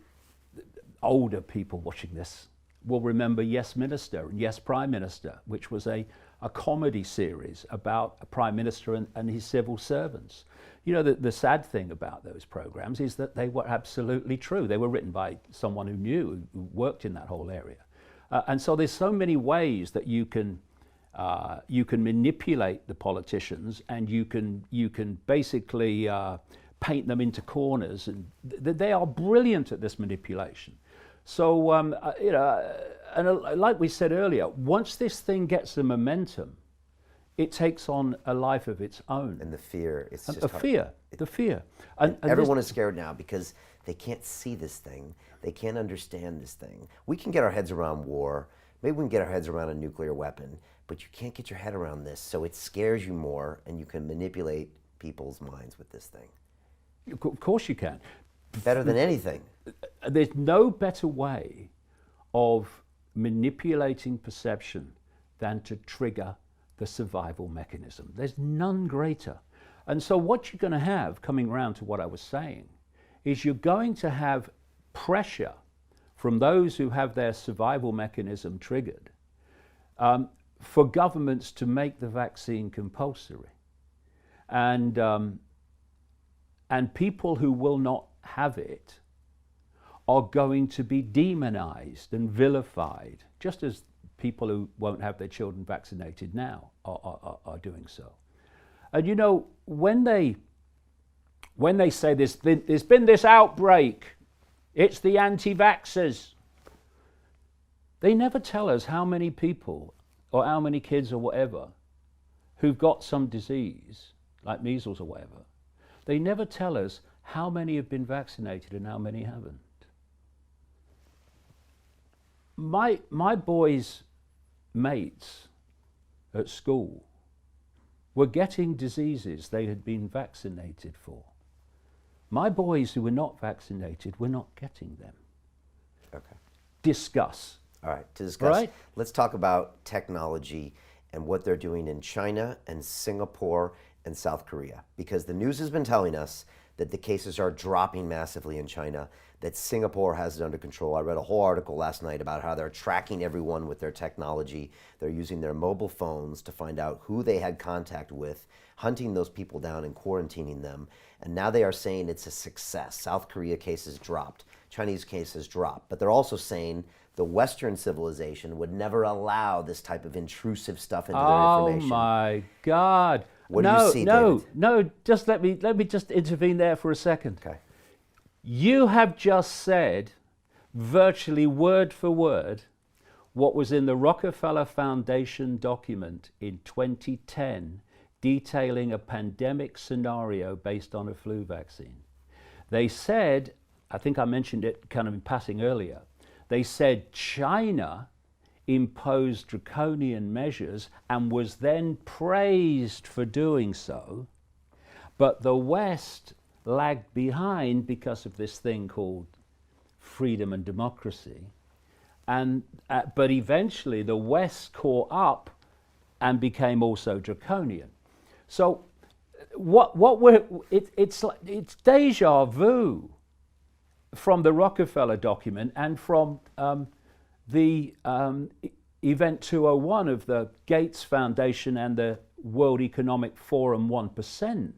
older people watching this will remember Yes Minister and Yes Prime Minister, which was a comedy series about a Prime Minister and his civil servants. You know, the sad thing about those programs is that they were absolutely true. They were written by someone who knew, who worked in that whole area. And so there's so many ways that you can manipulate the politicians, and you can basically paint them into corners, and they are brilliant at this manipulation. So, you know, and like we said earlier, once this thing gets the momentum, it takes on a life of its own. And the fear, it's just the fear. And everyone is scared now because they can't see this thing. They can't understand this thing. We can get our heads around war. Maybe we can get our heads around a nuclear weapon, but you can't get your head around this. So it scares you more, and you can manipulate people's minds with this thing. Of course you can. Better than anything. There's no better way of manipulating perception than to trigger the survival mechanism. There's none greater. And so what you're going to have, coming around to what I was saying, is you're going to have pressure from those who have their survival mechanism triggered for governments to make the vaccine compulsory. And people who will not have it are going to be demonized and vilified, just as people who won't have their children vaccinated now are doing so. And you know, when they say there's been this outbreak, it's the anti-vaxxers. They never tell us how many people or how many kids or whatever who've got some disease, like measles or whatever. They never tell us how many have been vaccinated and how many haven't. My boys' mates at school were getting diseases they had been vaccinated for. My boys who were not vaccinated were not getting them. Okay. Discuss. All right, to discuss, Right. let's talk about technology and what they're doing in China and Singapore and South Korea. Because the news has been telling us that the cases are dropping massively in China, that Singapore has it under control. I read a whole article last night about how they're tracking everyone with their technology. They're using their mobile phones to find out who they had contact with, hunting those people down and quarantining them. And now they are saying it's a success. South Korea cases dropped, Chinese cases dropped. But they're also saying the Western civilization would never allow this type of intrusive stuff into their information. Oh my God. What do you see, David? No, just let me just intervene there for a second. Okay. You have just said, virtually word for word, what was in the Rockefeller Foundation document in 2010 detailing a pandemic scenario based on a flu vaccine. They said, I think I mentioned it kind of in passing earlier, they said China imposed draconian measures and was then praised for doing so, but the West lagged behind because of this thing called freedom and democracy. And but eventually the West caught up and became also draconian. So it's deja vu from the Rockefeller document and from the Event 201 of the Gates Foundation and the World Economic Forum 1%.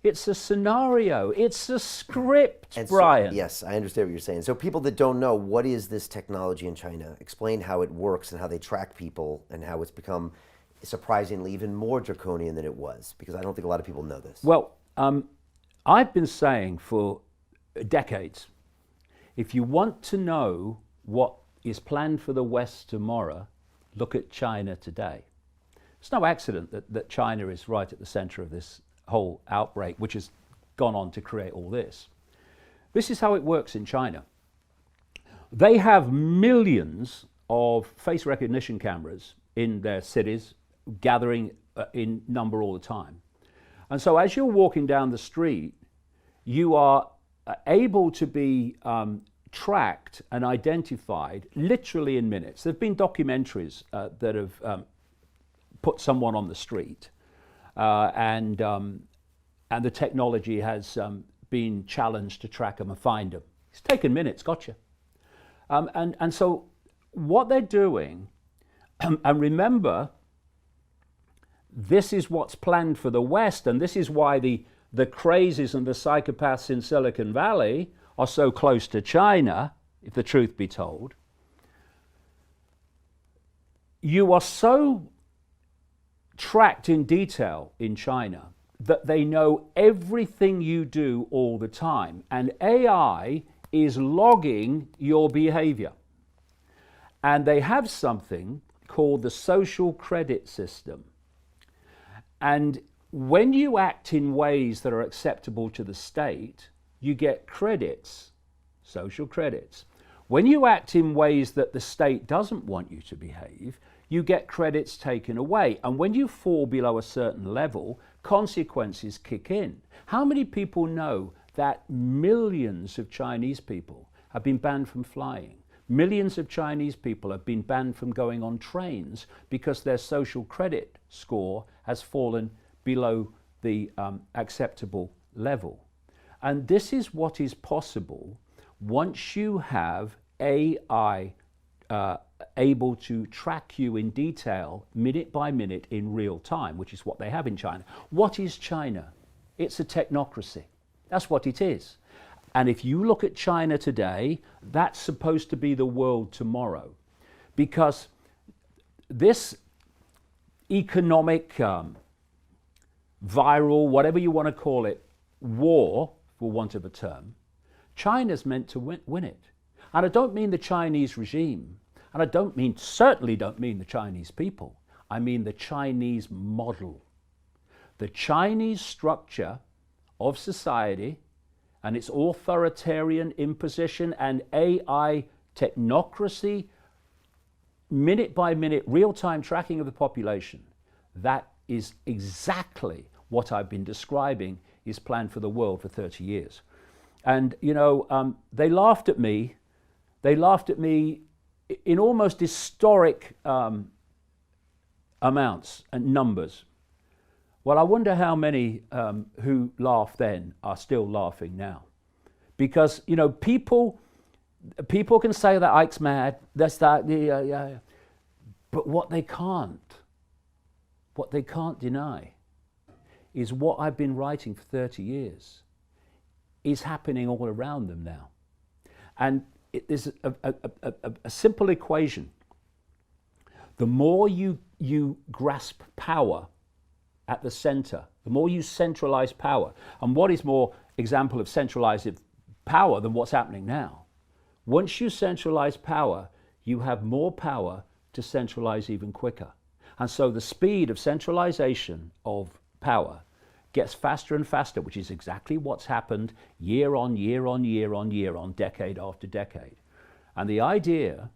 It's a scenario. It's a script, And Brian. So, yes, I understand what you're saying. So people that don't know, what is this technology in China? Explain how it works and how they track people and how it's become surprisingly even more draconian than it was, because I don't think a lot of people know this. Well, I've been saying for decades, if you want to know what is planned for the West tomorrow, look at China today. It's no accident that China is right at the center of this whole outbreak, which has gone on to create all this. This is how it works in China. They have millions of face recognition cameras in their cities, gathering in number all the time. And so as you're walking down the street, you are able to be tracked and identified literally in minutes. There have been documentaries that have put someone on the street, and the technology has been challenged to track them and find them. It's taken minutes, gotcha. And so what they're doing, and remember, this is what's planned for the West, and this is why the crazies and the psychopaths in Silicon Valley are so close to China, if the truth be told. You are so tracked in detail in China that they know everything you do all the time, and AI is logging your behavior. And they have something called the social credit system. And when you act in ways that are acceptable to the state, you get credits, social credits. When you act in ways that the state doesn't want you to behave, you get credits taken away. And when you fall below a certain level, consequences kick in. How many people know that millions of Chinese people have been banned from flying? Millions of Chinese people have been banned from going on trains because their social credit score has fallen below the acceptable level. And this is what is possible once you have AI able to track you in detail, minute by minute, in real time, which is what they have in China. What is China? It's a technocracy. That's what it is. And if you look at China today, that's supposed to be the world tomorrow. Because this economic, viral, whatever you want to call it, war, for want of a term, China's meant to win it. And I don't mean the Chinese regime. And I don't mean, certainly don't mean the Chinese people. I mean the Chinese model. The Chinese structure of society and its authoritarian imposition and AI technocracy, minute by minute, real-time tracking of the population, that is exactly what I've been describing is planned for the world for 30 years. And, you know, they laughed at me. They laughed at me in almost historic amounts and numbers. Well, I wonder how many who laughed then are still laughing now. Because, you know, people can say that Ike's mad, that's that, yeah. But what they can't deny is what I've been writing for 30 years is happening all around them now. And there's a simple equation. The more you grasp power at the center, the more you centralize power. And what is more example of centralized power than what's happening now? Once you centralize power, you have more power to centralize even quicker. And so the speed of centralization of power gets faster and faster, which is exactly what's happened year on year on year on year on, decade after decade. And the idea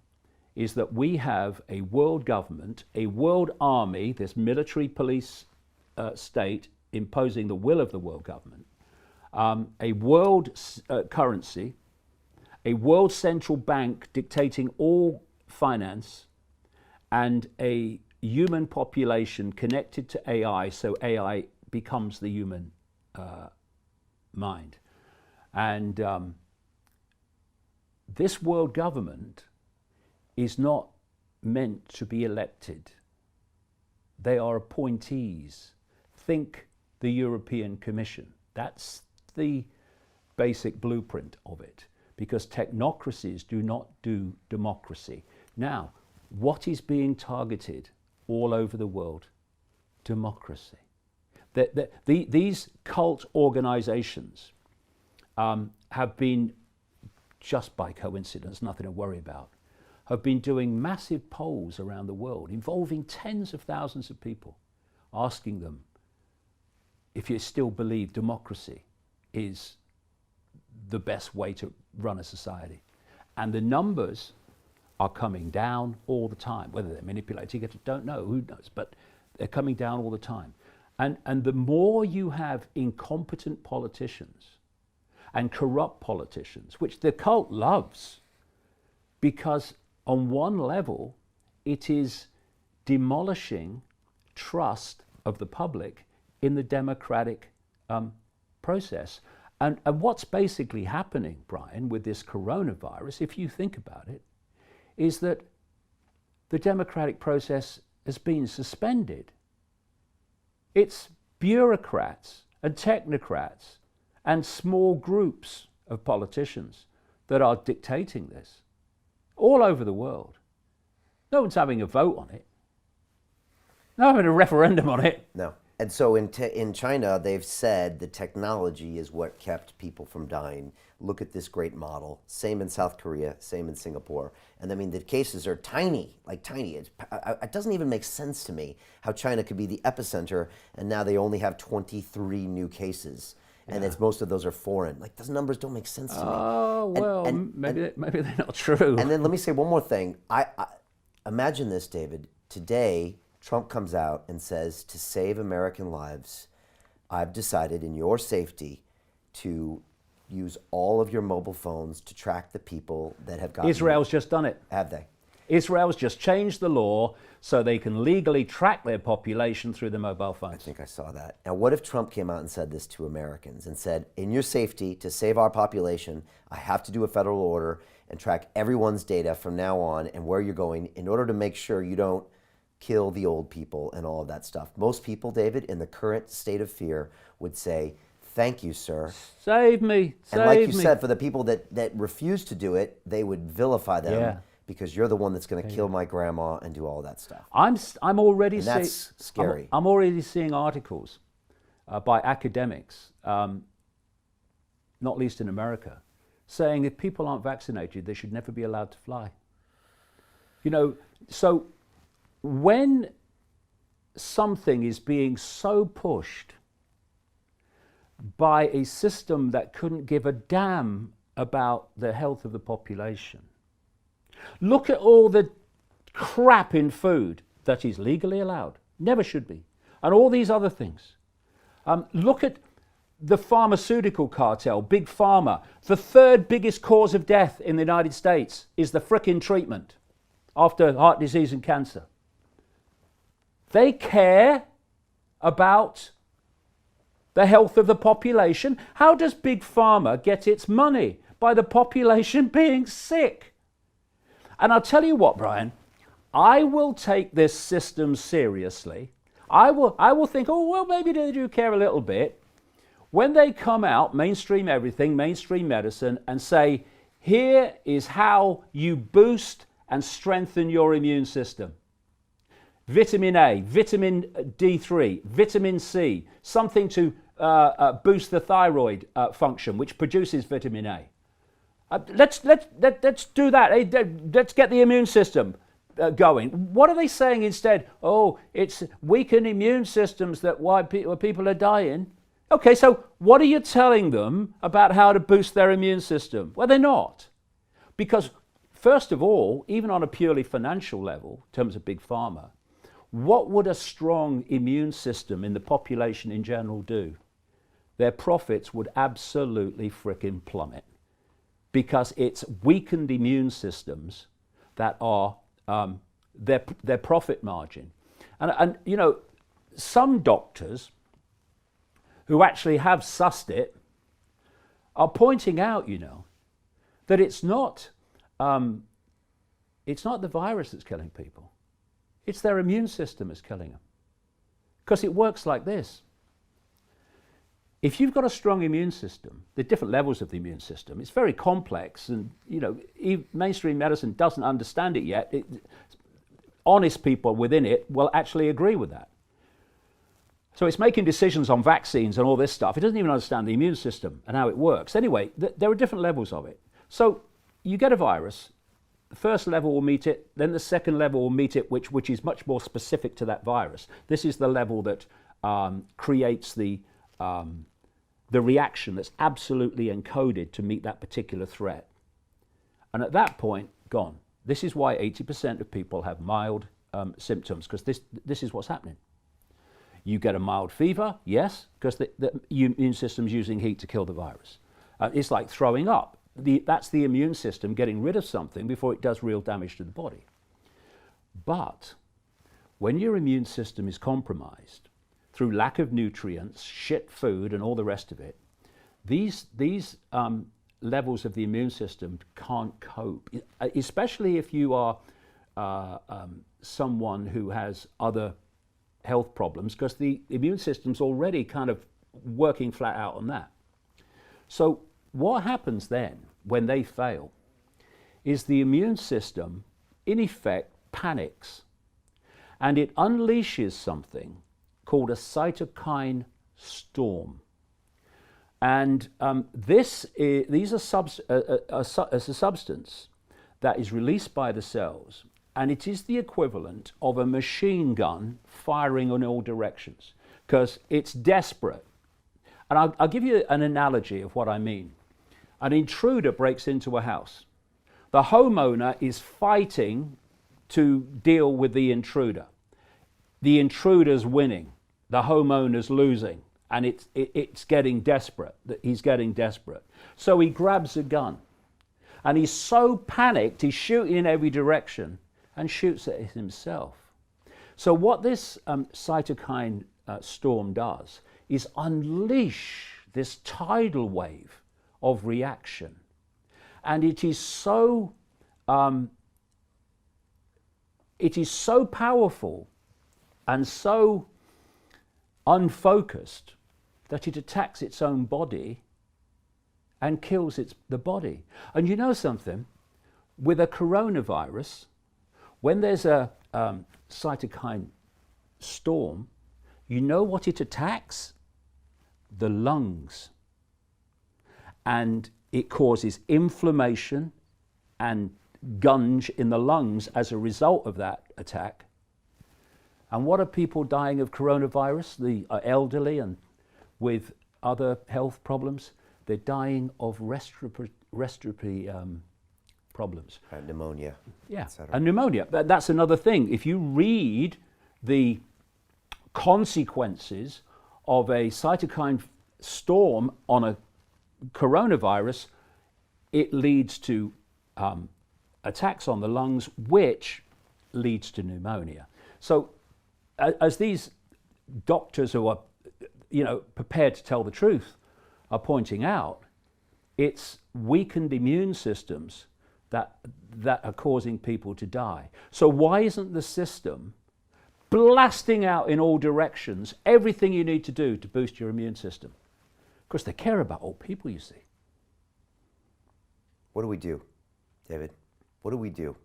is that we have a world government, a world army, this military police state imposing the will of the world government, a world currency, a world central bank dictating all finance, and a human population connected to AI, so AI becomes the human mind. And this world government is not meant to be elected. They are appointees. Think the European Commission. That's the basic blueprint of it, because technocracies do not do democracy. Now, what is being targeted all over the world? Democracy. These cult organizations have been, just by coincidence, nothing to worry about, have been doing massive polls around the world involving tens of thousands of people, asking them if you still believe democracy is the best way to run a society. And the numbers are coming down all the time. Whether they're manipulating it, I don't know, who knows, but they're coming down all the time. And the more you have incompetent politicians and corrupt politicians, which the cult loves, because on one level, it is demolishing trust of the public in the democratic process. And what's basically happening, Brian, with this coronavirus, if you think about it, is that the democratic process has been suspended. It's bureaucrats and technocrats and small groups of politicians that are dictating this all over the world. No one's having a vote on it. No one's having a referendum on it. No. And so in China, they've said the technology is what kept people from dying. Look at this great model. Same in South Korea, same in Singapore. And I mean, the cases are tiny, like tiny. It doesn't even make sense to me how China could be the epicenter, and now they only have 23 new cases. And it's, most of those are foreign. Like, those numbers don't make sense to me. Oh, well, maybe they're not true. And then let me say one more thing. I imagine this, David. Today, Trump comes out and says, to save American lives, I've decided in your safety to use all of your mobile phones to track the people that have gotten... Israel's just done it. Have they? Israel's just changed the law so they can legally track their population through their mobile phones. I think I saw that. Now, what if Trump came out and said this to Americans and said, in your safety, to save our population, I have to do a federal order and track everyone's data from now on and where you're going in order to make sure you don't kill the old people and all of that stuff. Most people, David, in the current state of fear would say, thank you, sir. Save me, save me. And like you said, for the people that refuse to do it, they would vilify them because you're the one that's going to kill my grandma and do all that stuff. I'm already seeing... That's scary. I'm already seeing articles by academics, not least in America, saying if people aren't vaccinated, they should never be allowed to fly. You know, so when something is being so pushed by a system that couldn't give a damn about the health of the population, look at all the crap in food that is legally allowed, never should be, and all these other things. Look at the pharmaceutical cartel, Big Pharma. The third biggest cause of death in the United States is the frickin' treatment after heart disease and cancer. They care about the health of the population. How does Big Pharma get its money? By the population being sick. And I'll tell you what, Brian, I will take this system seriously. I will think, oh, well, maybe they do care a little bit. When they come out, mainstream everything, mainstream medicine, and say, here is how you boost and strengthen your immune system. Vitamin A, vitamin D3, vitamin C, something to boost the thyroid function, which produces vitamin A. Let's do that. Let's get the immune system going. What are they saying instead? Oh, it's weakened immune systems that why people are dying. Okay, so what are you telling them about how to boost their immune system? Well, they're not. Because first of all, even on a purely financial level, in terms of Big Pharma, what would a strong immune system in the population in general do? Their profits would absolutely frickin' plummet, because it's weakened immune systems that are their profit margin. And you know, some doctors who actually have sussed it are pointing out, you know, that it's not the virus that's killing people. It's their immune system that's killing them. Because it works like this. If you've got a strong immune system, there are different levels of the immune system. It's very complex, and you know, mainstream medicine doesn't understand it yet. Honest people within it will actually agree with that. So it's making decisions on vaccines and all this stuff. It doesn't even understand the immune system and how it works. Anyway, there are different levels of it. So you get a virus. The first level will meet it, then the second level will meet it, which is much more specific to that virus. This is the level that creates the reaction that's absolutely encoded to meet that particular threat. And at that point, gone. This is why 80% of people have mild symptoms, because this is what's happening. You get a mild fever, yes, because the immune system's using heat to kill the virus. It's like throwing up. That's the immune system getting rid of something before it does real damage to the body. But when your immune system is compromised through lack of nutrients, shit food, and all the rest of it, these levels of the immune system can't cope, especially if you are someone who has other health problems, because the immune system's already kind of working flat out on that. So what happens then when they fail is the immune system, in effect, panics, and it unleashes something called a cytokine storm. And these are a substance that is released by the cells, and it is the equivalent of a machine gun firing in all directions, because it's desperate. And I'll give you an analogy of what I mean. An intruder breaks into a house. The homeowner is fighting to deal with the intruder. The intruder's winning, the homeowner's losing, and it's getting desperate. He's getting desperate. So he grabs a gun, and he's so panicked, he's shooting in every direction and shoots at himself. So what this cytokine storm does is unleash this tidal wave of reaction. And it is so powerful and so unfocused that it attacks its own body and kills the body. And you know something? With a coronavirus, when there's a cytokine storm, you know what it attacks? The lungs. And it causes inflammation and gunge in the lungs as a result of that attack. And what are people dying of coronavirus? The elderly and with other health problems. They're dying of respiratory problems. Pneumonia. Yeah, etc. and pneumonia. That's another thing. If you read the consequences of a cytokine storm on a coronavirus, it leads to attacks on the lungs, which leads to pneumonia. So as these doctors who are, prepared to tell the truth are pointing out, it's weakened immune systems that are causing people to die. So why isn't the system blasting out in all directions everything you need to do to boost your immune system? Because they care about old people, you see. What do we do, David? What do we do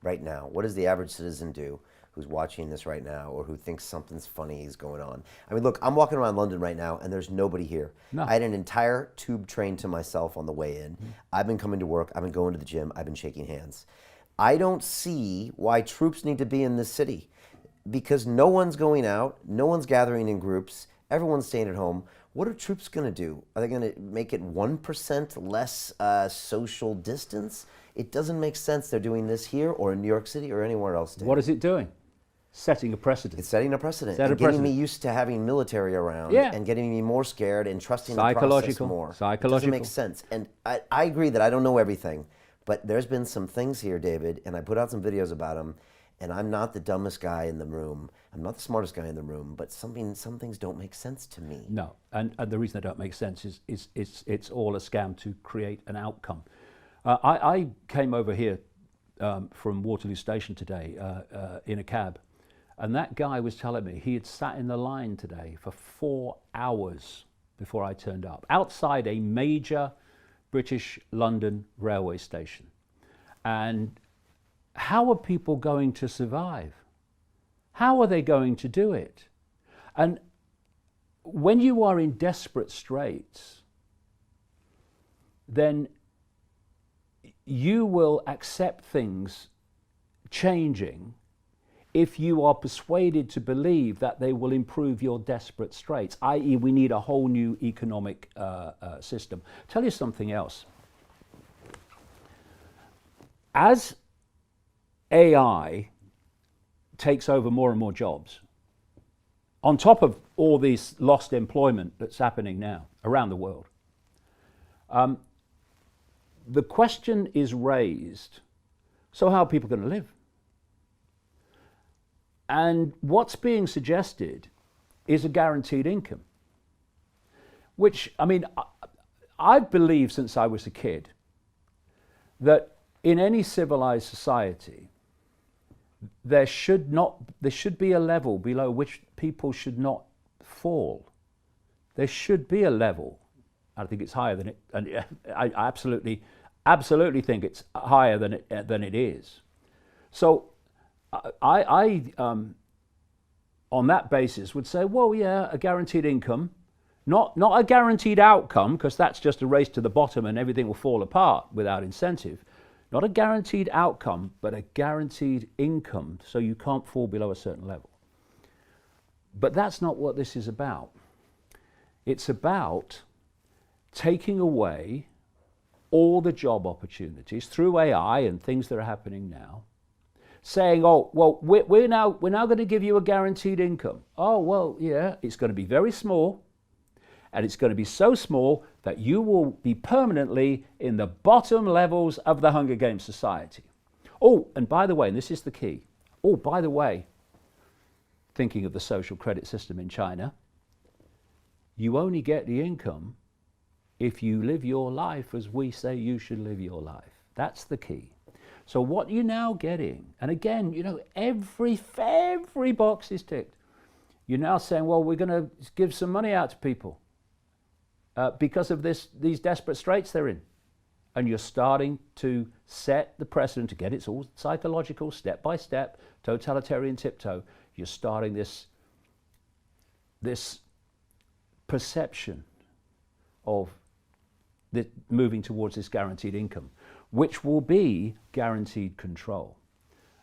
right now? What does the average citizen do who's watching this right now or who thinks something's funny is going on? I mean, look, I'm walking around London right now and there's nobody here. No. I had an entire tube train to myself on the way in. I've been coming to work. I've been going to the gym. I've been shaking hands. I don't see why troops need to be in this city because no one's going out. No one's gathering in groups. Everyone's staying at home. What are troops going to do? Are they going to make it 1% less social distance? It doesn't make sense they're doing this here or in New York City or anywhere else. David. What is it doing? Setting a precedent. It's setting a precedent. Set a and getting precedent. me used to having military around Yeah. and getting me more scared and trusting the process more. It doesn't make sense. And I agree that I don't know everything, but there's been some things here, David, and I put out some videos about them, and I'm not the dumbest guy in the room. I'm not the smartest guy in the room, but some things don't make sense to me. No, and the reason they don't make sense is it's all a scam to create an outcome. I came over here from Waterloo Station today in a cab, and that guy was telling me he had sat in the line today for 4 hours before I turned up, outside a major British London railway station. And how are people going to survive? How are they going to do it? And when you are in desperate straits, then you will accept things changing if you are persuaded to believe that they will improve your desperate straits, i.e. we need a whole new economic system. Tell you something else. As AI takes over more and more jobs, on top of all this lost employment that's happening now around the world, the question is raised, so how are people going to live? And what's being suggested is a guaranteed income, which, I mean, I've believed since I was a kid that in any civilized society, there should be a level below which people should not fall. There should be a level. I think it's higher than it, and I absolutely think it's higher than it is. So I on that basis would say, well, yeah, a guaranteed income, not a guaranteed outcome, because that's just a race to the bottom and everything will fall apart without incentive. Not a guaranteed outcome, but a guaranteed income, so you can't fall below a certain level. But that's not what this is about. It's about taking away all the job opportunities through AI and things that are happening now, saying, oh, well, we're now going to give you a guaranteed income. Oh, well, yeah, it's going to be very small, and it's going to be so small that you will be permanently in the bottom levels of the Hunger Games society. Oh, and by the way, and this is the key, oh, by the way, thinking of the social credit system in China, you only get the income if you live your life as we say you should live your life. That's the key. So what you're now getting, and again, you know, every box is ticked. You're now saying, well, we're going to give some money out to people because of these desperate straits they're in. And you're starting to set the precedent. Again, it's all psychological, step by step, totalitarian tiptoe. You're starting this perception of moving towards this guaranteed income, which will be guaranteed control.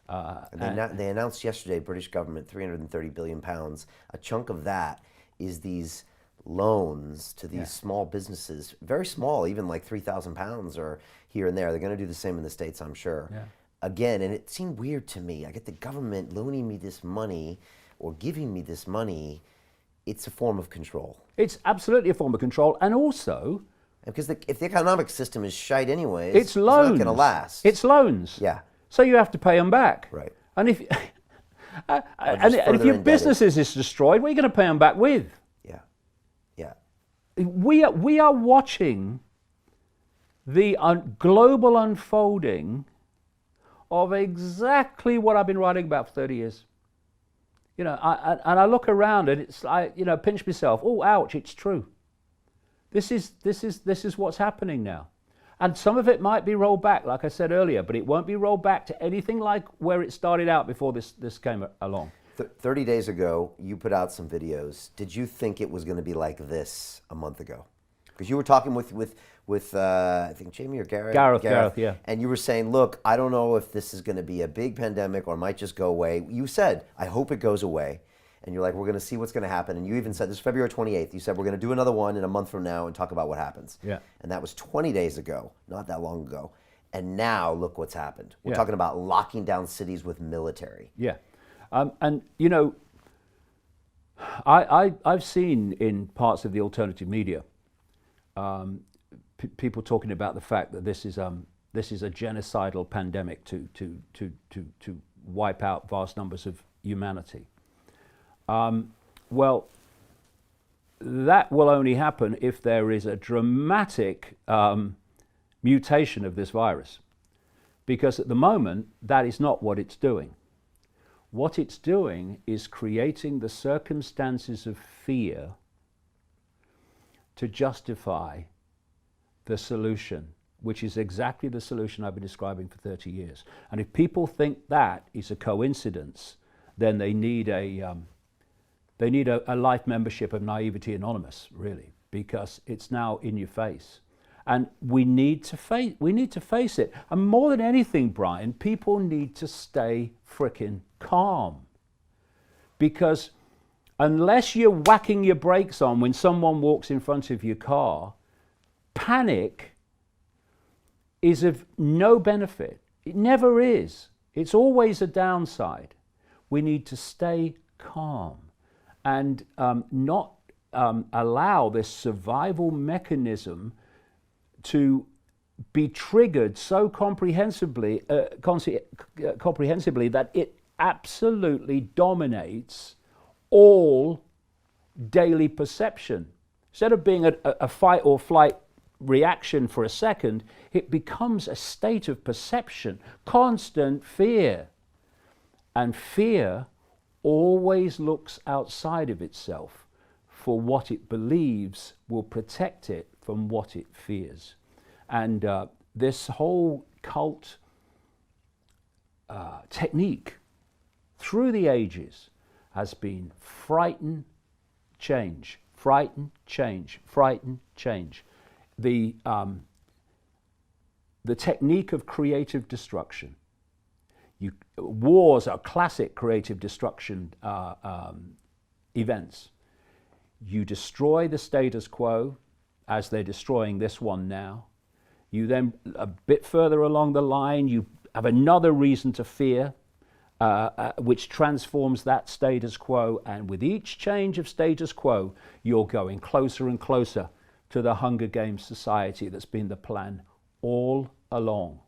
They announced yesterday, British government, £330 billion. A chunk of that is these loans to these small businesses, very small, even like £3,000 or here and there. They're going to do the same in the States, I'm sure. Yeah. Again, and it seemed weird to me. I get the government loaning me this money or giving me this money. It's a form of control. It's absolutely a form of control, and also because if the economic system is shite anyways, it's loans. It's not going to last. It's loans. Yeah. So you have to pay them back. Right. And if and if your business is destroyed, what are you going to pay them back with? Yeah. Yeah. We are watching the global unfolding of exactly what I've been writing about for 30 years. You know, I look around and it's like, you know, pinch myself. Oh, ouch! It's true. This is what's happening now, and some of it might be rolled back, like I said earlier, but it won't be rolled back to anything like where it started out before this came along. 30 days ago, you put out some videos. Did you think it was going to be like this a month ago? Because you were talking with I think Jamie or Gareth. Gareth, yeah. And you were saying, look, I don't know if this is going to be a big pandemic or might just go away. You said, I hope it goes away. And you're like, we're going to see what's going to happen. And you even said, this is February 28th, you said, we're going to do another one in a month from now and talk about what happens. Yeah. And that was 20 days ago, not that long ago. And now look what's happened. We're talking about locking down cities with military. Yeah. And, you know, I've seen in parts of the alternative media people talking about the fact that this is a genocidal pandemic to wipe out vast numbers of humanity. Well, that will only happen if there is a dramatic mutation of this virus, because at the moment that is not what it's doing. What it's doing is creating the circumstances of fear to justify the solution, which is exactly the solution I've been describing for 30 years. And if people think that is a coincidence, then they need a life membership of Naivety Anonymous, really, because it's now in your face. And we need to face it. And more than anything, Brian, people need to stay frickin' calm. Because unless you're whacking your brakes on when someone walks in front of your car, panic is of no benefit. It never is. It's always a downside. We need to stay calm and not allow this survival mechanism to be triggered so comprehensively that it absolutely dominates all daily perception. Instead of being a fight or flight reaction for a second, it becomes a state of perception, constant fear. And fear always looks outside of itself for what it believes will protect it from what it fears. And this whole cult technique through the ages has been frighten, change, frighten, change, frighten, change. The technique of creative destruction. Wars are classic creative destruction events. You destroy the status quo, as they're destroying this one now. You then, a bit further along the line, you have another reason to fear, which transforms that status quo. And with each change of status quo, you're going closer and closer to the Hunger Games society that's been the plan all along.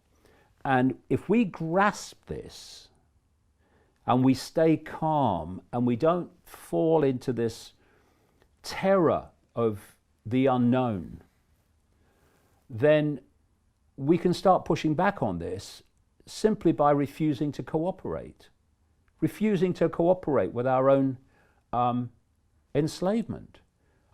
And if we grasp this and we stay calm and we don't fall into this terror of the unknown, then we can start pushing back on this simply by refusing to cooperate with our own enslavement.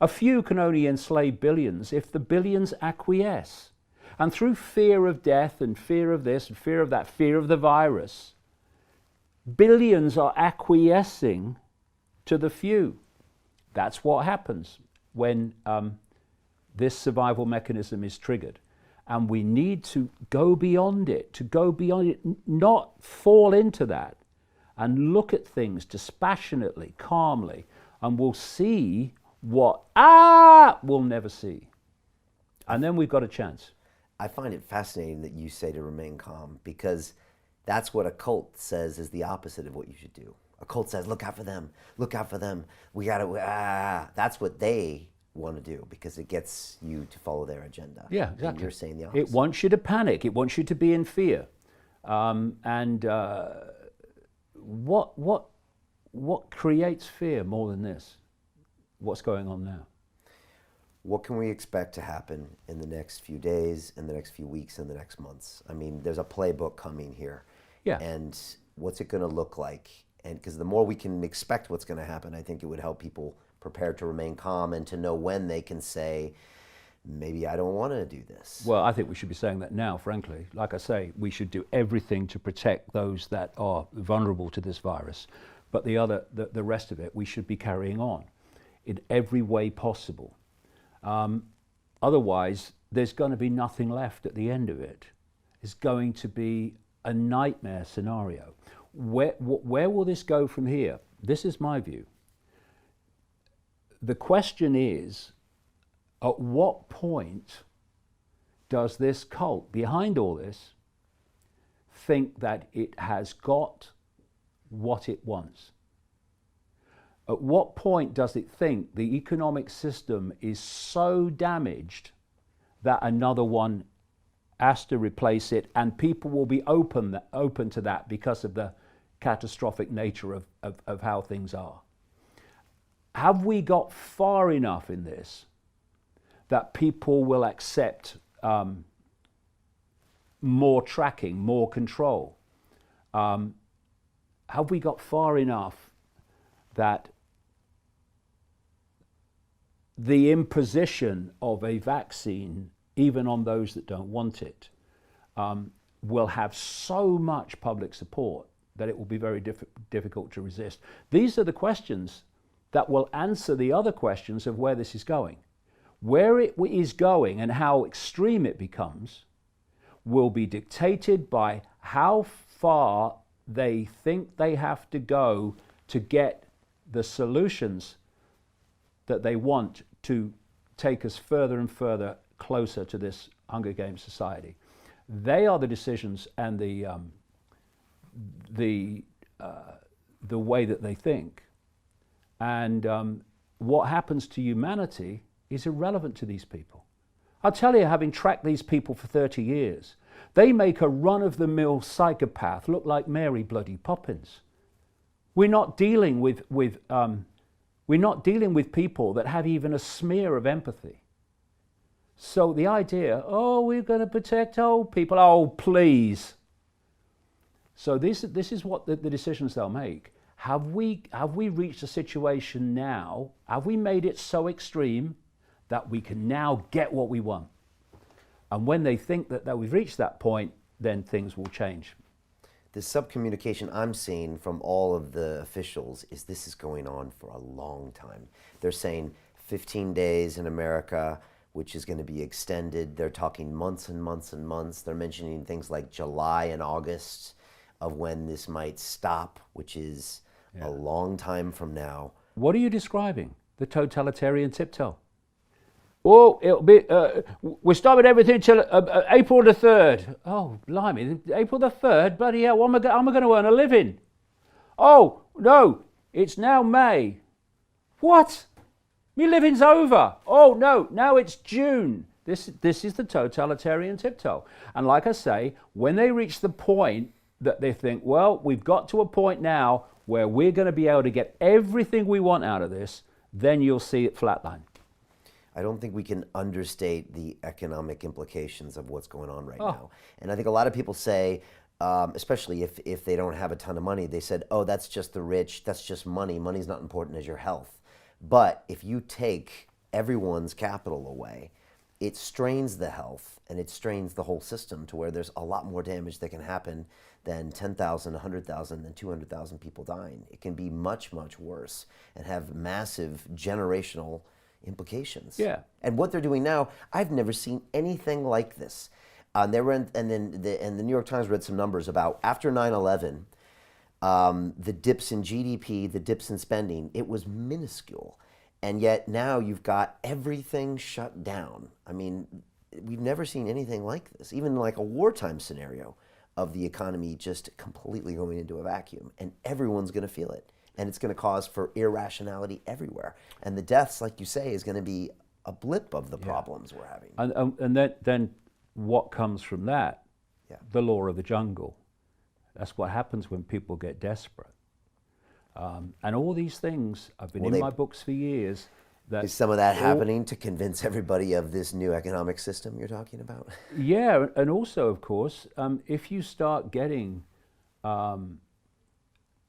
A few can only enslave billions if the billions acquiesce. And through fear of death and fear of this and fear of that, fear of the virus, billions are acquiescing to the few. That's what happens when this survival mechanism is triggered. And we need to go beyond it, not fall into that, and look at things dispassionately, calmly, and we'll see what we'll never see. And then we've got a chance. I find it fascinating that you say to remain calm, because that's what a cult says is the opposite of what you should do. A cult says, look out for them, look out for them. We gotta, That's what they want to do, because it gets you to follow their agenda. Yeah, exactly. And you're saying the opposite. It wants you to panic. It wants you to be in fear. What creates fear more than this? What's going on now? What can we expect to happen in the next few days, in the next few weeks, in the next months? I mean, there's a playbook coming here. Yeah. And what's it going to look like? And because the more we can expect what's going to happen, I think it would help people prepare to remain calm and to know when they can say, maybe I don't want to do this. Well, I think we should be saying that now, frankly. Like I say, we should do everything to protect those that are vulnerable to this virus. But the rest of it, we should be carrying on in every way possible. Otherwise, there's going to be nothing left at the end of it. It's going to be a nightmare scenario. Where will this go from here? This is my view. The question is, at what point does this cult behind all this think that it has got what it wants? At what point does it think the economic system is so damaged that another one has to replace it, and people will be open to that because of the catastrophic nature of how things are? Have we got far enough in this that people will accept more tracking, more control? Have we got far enough that the imposition of a vaccine, even on those that don't want it, will have so much public support that it will be very difficult to resist? These are the questions that will answer the other questions of where this is going. Where it is going and how extreme it becomes will be dictated by how far they think they have to go to get the solutions that they want to take us further and further closer to this Hunger Games society. They are the decisions and the way that they think. And what happens to humanity is irrelevant to these people. I'll tell you, having tracked these people for 30 years, they make a run-of-the-mill psychopath look like Mary Bloody Poppins. We're not dealing with people that have even a smear of empathy. So the idea, we're going to protect old people, please. So this is what the decisions they'll make. Have we reached a situation now? Have we made it so extreme that we can now get what we want? And when they think that we've reached that point, then things will change. The subcommunication I'm seeing from all of the officials is this is going on for a long time. They're saying 15 days in America, which is going to be extended. They're talking months and months and months. They're mentioning things like July and August of when this might stop, which is a long time from now. What are you describing? The totalitarian tiptoe. It'll be, we're stopping everything till April the 3rd. Oh, blimey, April the 3rd? Bloody hell, how am I going to earn a living? Oh, no, it's now May. What? My living's over. Oh, no, now it's June. This is the totalitarian tiptoe. And like I say, when they reach the point that they think, well, we've got to a point now where we're going to be able to get everything we want out of this, then you'll see it flatline. I don't think we can understate the economic implications of what's going on right now. And I think a lot of people say, especially if they don't have a ton of money, they said, that's just the rich, that's just money. Money's not important as your health. But if you take everyone's capital away, it strains the health and it strains the whole system to where there's a lot more damage that can happen than 10,000, 100,000, and 200,000 people dying. It can be much, much worse and have massive generational implications. Yeah. And what they're doing now, I've never seen anything like this. The New York Times read some numbers about after 9/11, the dips in GDP, the dips in spending, it was minuscule. And yet now you've got everything shut down. I mean, we've never seen anything like this, even like a wartime scenario of the economy just completely going into a vacuum, and everyone's going to feel it. And it's going to cause for irrationality everywhere. And the deaths, like you say, is going to be a blip of the problems we're having. And then what comes from that? Yeah. The law of the jungle. That's what happens when people get desperate. And all these things, I've been in my books for years. That is some of that happening to convince everybody of this new economic system you're talking about? Yeah, and also, of course, if you start getting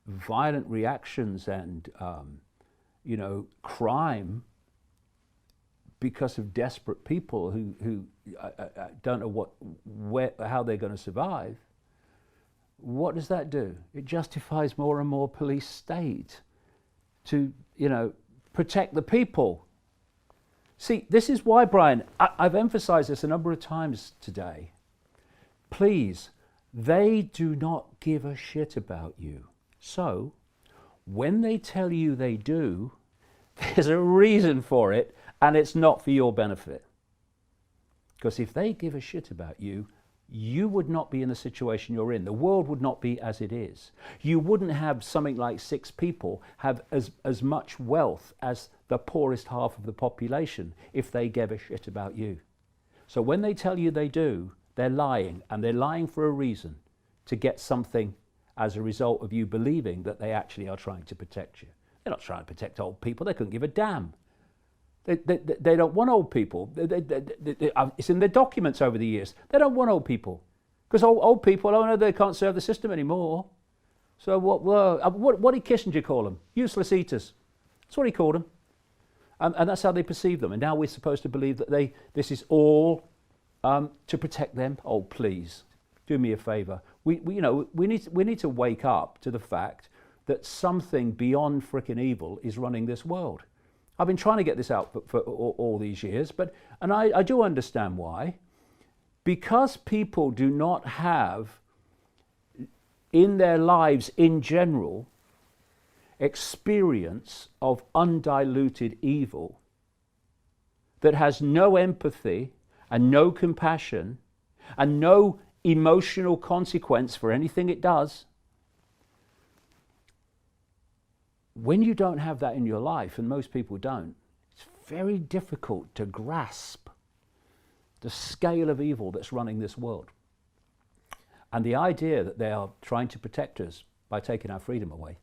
violent reactions and, crime because of desperate people who don't know how they're going to survive, what does that do? It justifies more and more police state to, protect the people. See, this is why, Brian, I've emphasized this a number of times today. Please, they do not give a shit about you. So, when they tell you they do, there's a reason for it, and it's not for your benefit. Because if they give a shit about you, you would not be in the situation you're in. The world would not be as it is. You wouldn't have something like 6 people have as much wealth as the poorest half of the population if they gave a shit about you. So when they tell you they do, they're lying, and they're lying for a reason, to get something as a result of you believing that they actually are trying to protect you. They're not trying to protect old people. They couldn't give a damn. They don't want old people. It's in their documents over the years. They don't want old people. Because old people, they can't serve the system anymore. So what did Kissinger call them? Useless eaters. That's what he called them. And that's how they perceive them. And now we're supposed to believe that this is all to protect them. Oh, please, do me a favor. We need to wake up to the fact that something beyond frickin' evil is running this world. I've been trying to get this out for all these years, and I do understand why. Because people do not have, in their lives in general, experience of undiluted evil that has no empathy and no compassion and no emotional consequence for anything it does. When you don't have that in your life, and most people don't, it's very difficult to grasp the scale of evil that's running this world. And the idea that they are trying to protect us by taking our freedom away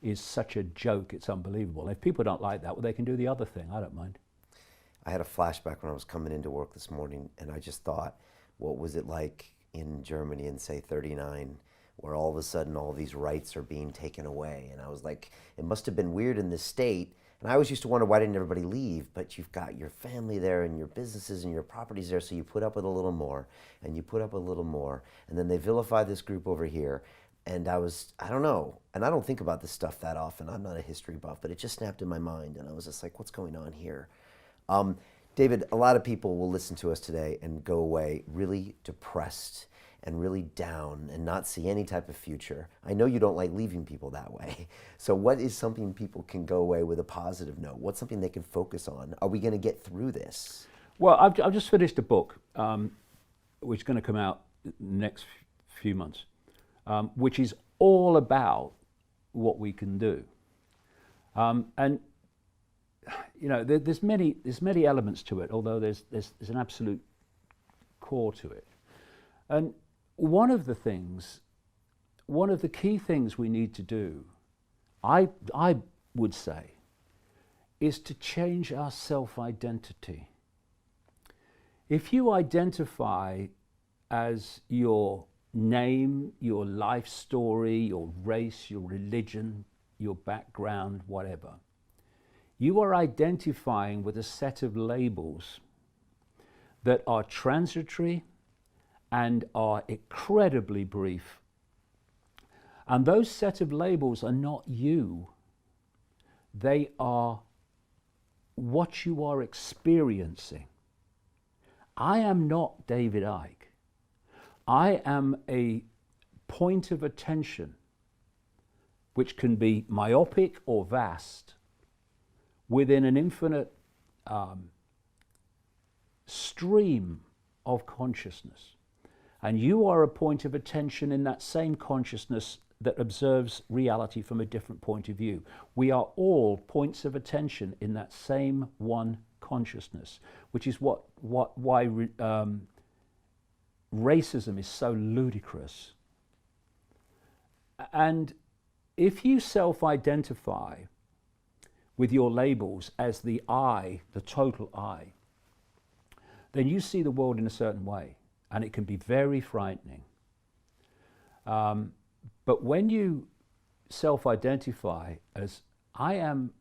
is such a joke, it's unbelievable. If people don't like that, well, they can do the other thing. I don't mind. I had a flashback when I was coming into work this morning, and I just thought, what was it like in Germany in, say, 39, where all of a sudden all these rights are being taken away? And I was like, it must have been weird in this state. And I always used to wonder, why didn't everybody leave? But you've got your family there and your businesses and your properties there, so you put up with a little more, and you put up a little more. And then they vilify this group over here. And I don't know. And I don't think about this stuff that often. I'm not a history buff, but it just snapped in my mind. And I was just like, what's going on here? David, a lot of people will listen to us today and go away really depressed and really down and not see any type of future. I know you don't like leaving people that way. So what is something people can go away with a positive note? What's something they can focus on? Are we going to get through this? Well, I've just finished a book, which is going to come out next few months, which is all about what we can do. And you know, there's many elements to it, although there's an absolute core to it. And one of the key things we need to do, I would say, is to change our self-identity. If you identify as your name, your life story, your race, your religion, your background, whatever, you are identifying with a set of labels that are transitory and are incredibly brief. And those set of labels are not you. They are what you are experiencing. I am not David Icke. I am a point of attention which can be myopic or vast within an infinite stream of consciousness. And you are a point of attention in that same consciousness that observes reality from a different point of view. We are all points of attention in that same one consciousness, which is why racism is so ludicrous. And if you self-identify with your labels as the I, the total I, then you see the world in a certain way, and it can be very frightening. But when you self-identify as I am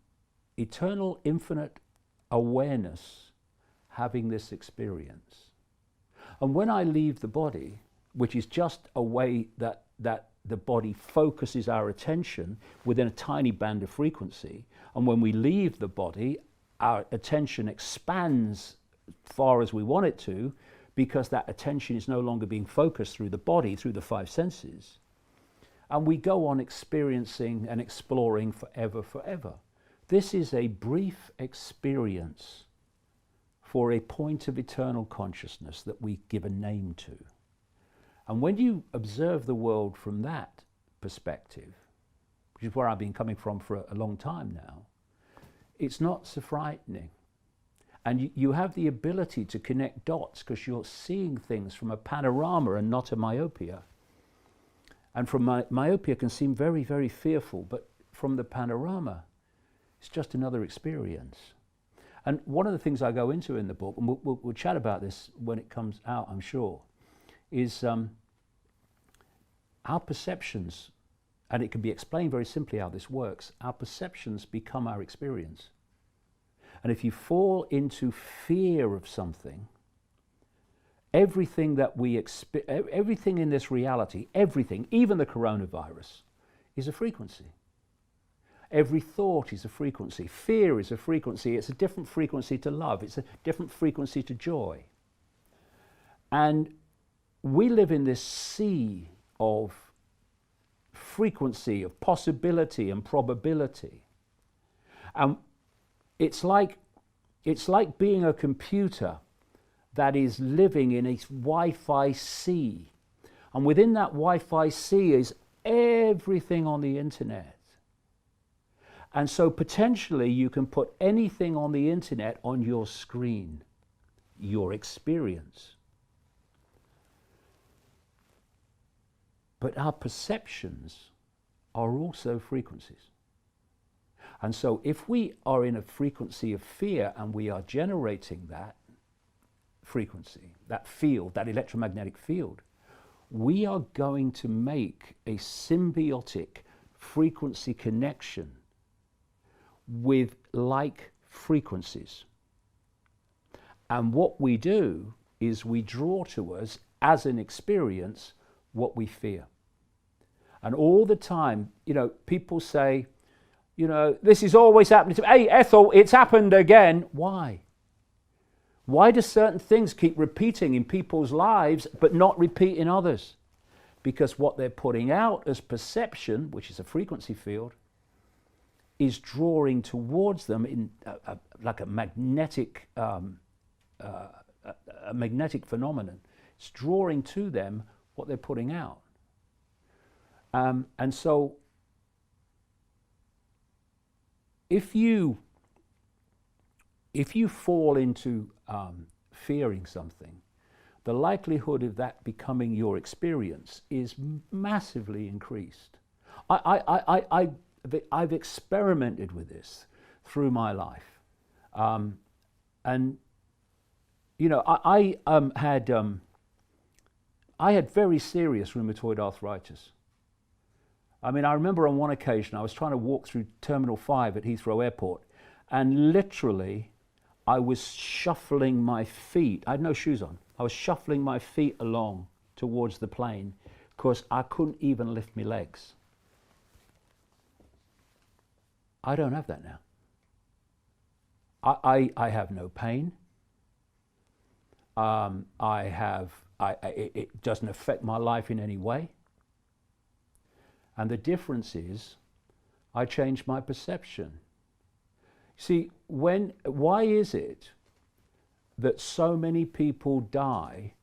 eternal, infinite awareness having this experience, and when I leave the body, which is just a way that the body focuses our attention within a tiny band of frequency, and when we leave the body, our attention expands far as we want it to, because that attention is no longer being focused through the body, through the five senses. And we go on experiencing and exploring forever. This is a brief experience for a point of eternal consciousness that we give a name to. And when you observe the world from that perspective, which is where I've been coming from for a long time now, it's not so frightening. And you have the ability to connect dots because you're seeing things from a panorama and not a myopia. And from myopia can seem very, very fearful, but from the panorama, it's just another experience. And one of the things I go into in the book, and we'll chat about this when it comes out, I'm sure, is our perceptions, and it can be explained very simply how this works, our perceptions become our experience. And if you fall into fear of something, everything that we everything in this reality, everything, even the coronavirus, is a frequency. Every thought is a frequency. Fear is a frequency. It's a different frequency to love. It's a different frequency to joy. And we live in this sea of frequency, of possibility and probability. And it's like being a computer that is living in a Wi-Fi sea. And within that Wi-Fi sea is everything on the internet. And so potentially you can put anything on the internet on your screen, your experience. But our perceptions are also frequencies. And so if we are in a frequency of fear and we are generating that frequency, that field, that electromagnetic field, we are going to make a symbiotic frequency connection with like frequencies. And what we do is we draw to us as an experience what we fear. And all the time, people say, this is always happening to me. Hey, Ethel, it's happened again. Why? Why do certain things keep repeating in people's lives but not repeat in others? Because what they're putting out as perception, which is a frequency field, is drawing towards them in like a magnetic phenomenon. It's drawing to them what they're putting out. And so if you fall into fearing something, the likelihood of that becoming your experience is massively increased. I've experimented with this through my life, and I had very serious rheumatoid arthritis. I mean, I remember on one occasion I was trying to walk through Terminal 5 at Heathrow Airport, and literally I was shuffling my feet. I had no shoes on. I was shuffling my feet along towards the plane because I couldn't even lift my legs. I don't have that now. I have no pain. It doesn't affect my life in any way. And the difference is, I changed my perception. See, why is it that so many people die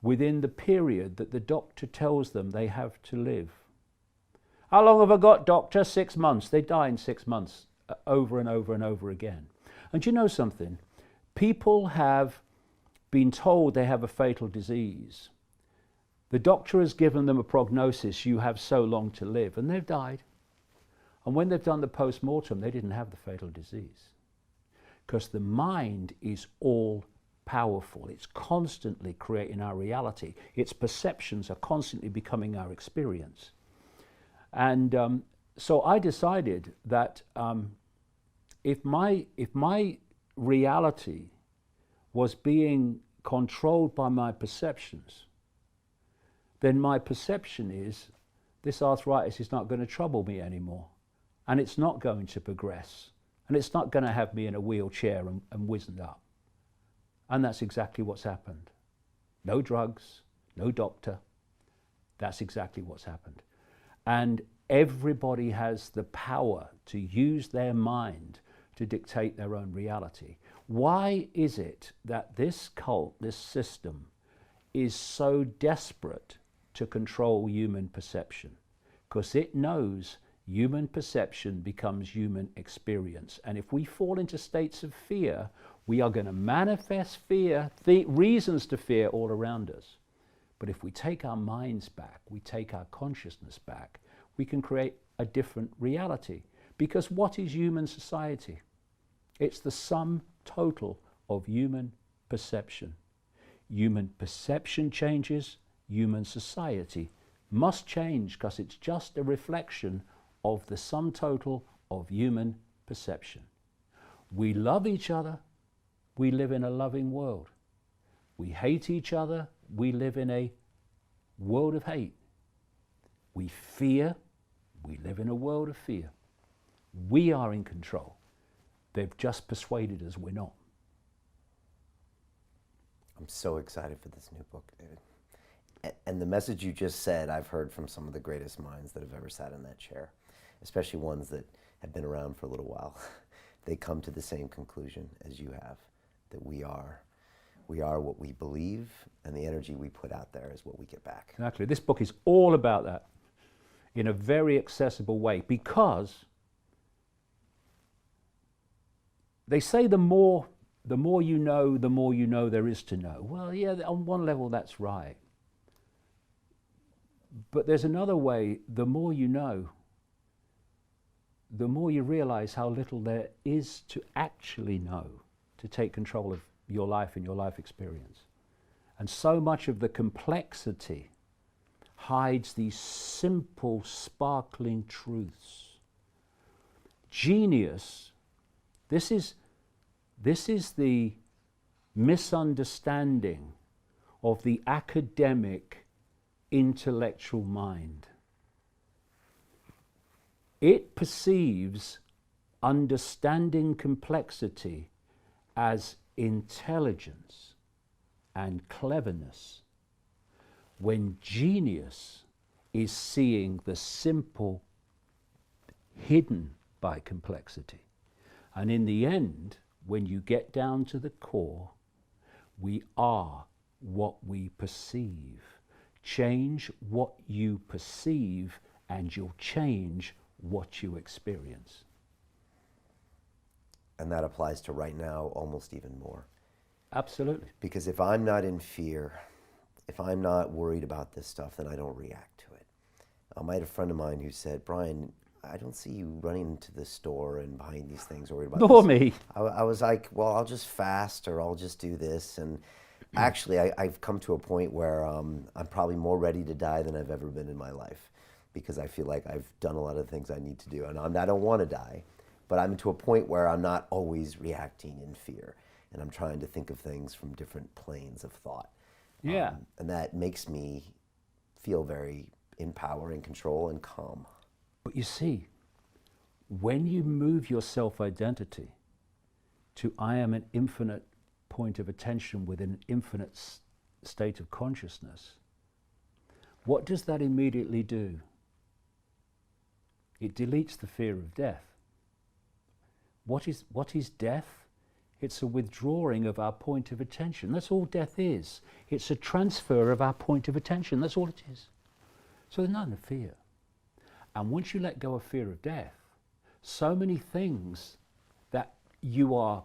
within the period that the doctor tells them they have to live? How long have I got, doctor? 6 months. They die in 6 months, over and over and over again. And you know something? People have been told they have a fatal disease. The doctor has given them a prognosis, you have so long to live, and they've died. And when they've done the post-mortem, they didn't have the fatal disease. Because the mind is all powerful. It's constantly creating our reality. Its perceptions are constantly becoming our experience. And so I decided that if my reality was being controlled by my perceptions, then my perception is this arthritis is not going to trouble me anymore, and it's not going to progress, and it's not going to have me in a wheelchair and wizened up. And that's exactly what's happened. No drugs, no doctor. That's exactly what's happened. And everybody has the power to use their mind to dictate their own reality. Why is it that this cult, this system, is so desperate to control human perception? Because it knows human perception becomes human experience. And if we fall into states of fear, we are going to manifest fear, reasons to fear all around us. But if we take our minds back, we take our consciousness back, we can create a different reality. Because what is human society? It's the sum total of human perception. Human perception changes, human society must change, because it's just a reflection of the sum total of human perception. We love each other, we live in a loving world. We hate each other, we live in a world of hate. We fear, we live in a world of fear. We are in control. They've just persuaded us we're not. I'm so excited for this new book, David. And the message you just said, I've heard from some of the greatest minds that have ever sat in that chair, especially ones that have been around for a little while. They come to the same conclusion as you have, that we are what we believe, and the energy we put out there is what we get back. Exactly. This book is all about that in a very accessible way, because they say the more you know, the more you know there is to know. Well, yeah, on one level that's right. But there's another way: the more you know, the more you realize how little there is to actually know to take control of your life and your life experience. And so much of the complexity hides these simple, sparkling truths. Genius, this is the misunderstanding of the academic intellectual mind. It perceives understanding complexity as intelligence and cleverness, when genius is seeing the simple hidden by complexity. And in the end, when you get down to the core, we are what we perceive. Change what you perceive, and you'll change what you experience. And that applies to right now almost even more. Absolutely. Because if I'm not in fear, if I'm not worried about this stuff, then I don't react to it. I had a friend of mine who said, Brian, I don't see you running into the store and buying these things, worried about Nor this. me. I was like, well, I'll just fast, or I'll just do this. And actually, I've come to a point where I'm probably more ready to die than I've ever been in my life, because I feel like I've done a lot of the things I need to do. And I don't want to die, but I'm to a point where I'm not always reacting in fear. And I'm trying to think of things from different planes of thought. Yeah. And that makes me feel very in power, in control, and calm. But you see, when you move your self-identity, to I am an infinite point of attention within an infinite state of consciousness, what does that immediately do? It deletes the fear of death. What is death? It's a withdrawing of our point of attention. That's all death is. It's a transfer of our point of attention. That's all it is. So there's nothing to fear. And once you let go of fear of death, so many things that you are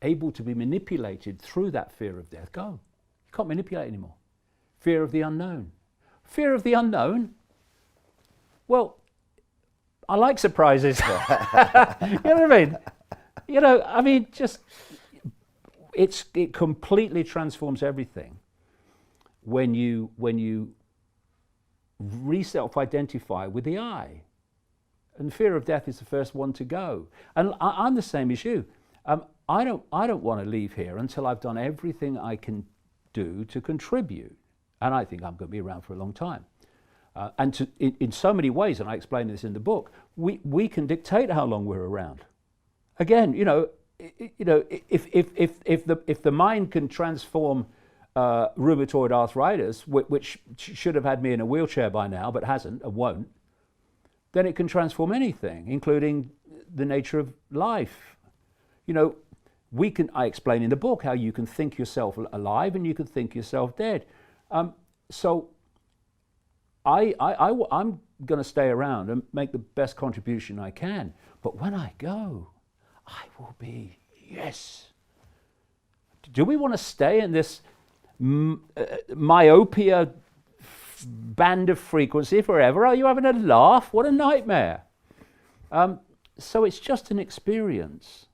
able to be manipulated through that fear of death go. You can't manipulate anymore. Fear of the unknown. Fear of the unknown? Well, I like surprises. You know what I mean? Just it completely transforms everything when you self-identify with the I. And fear of death is the first one to go. And I'm the same as you. I don't want to leave here until I've done everything I can do to contribute. And I think I'm going to be around for a long time. And in so many ways, and I explain this in the book, we can dictate how long we're around. Again, if the mind can transform rheumatoid arthritis, which should have had me in a wheelchair by now, but hasn't and won't, then it can transform anything, including the nature of life. I explain in the book how you can think yourself alive and you can think yourself dead. So I'm going to stay around and make the best contribution I can. But when I go, I will be, yes. Do we want to stay in this myopia band of frequency forever? Are you having a laugh? What a nightmare. So it's just an experience.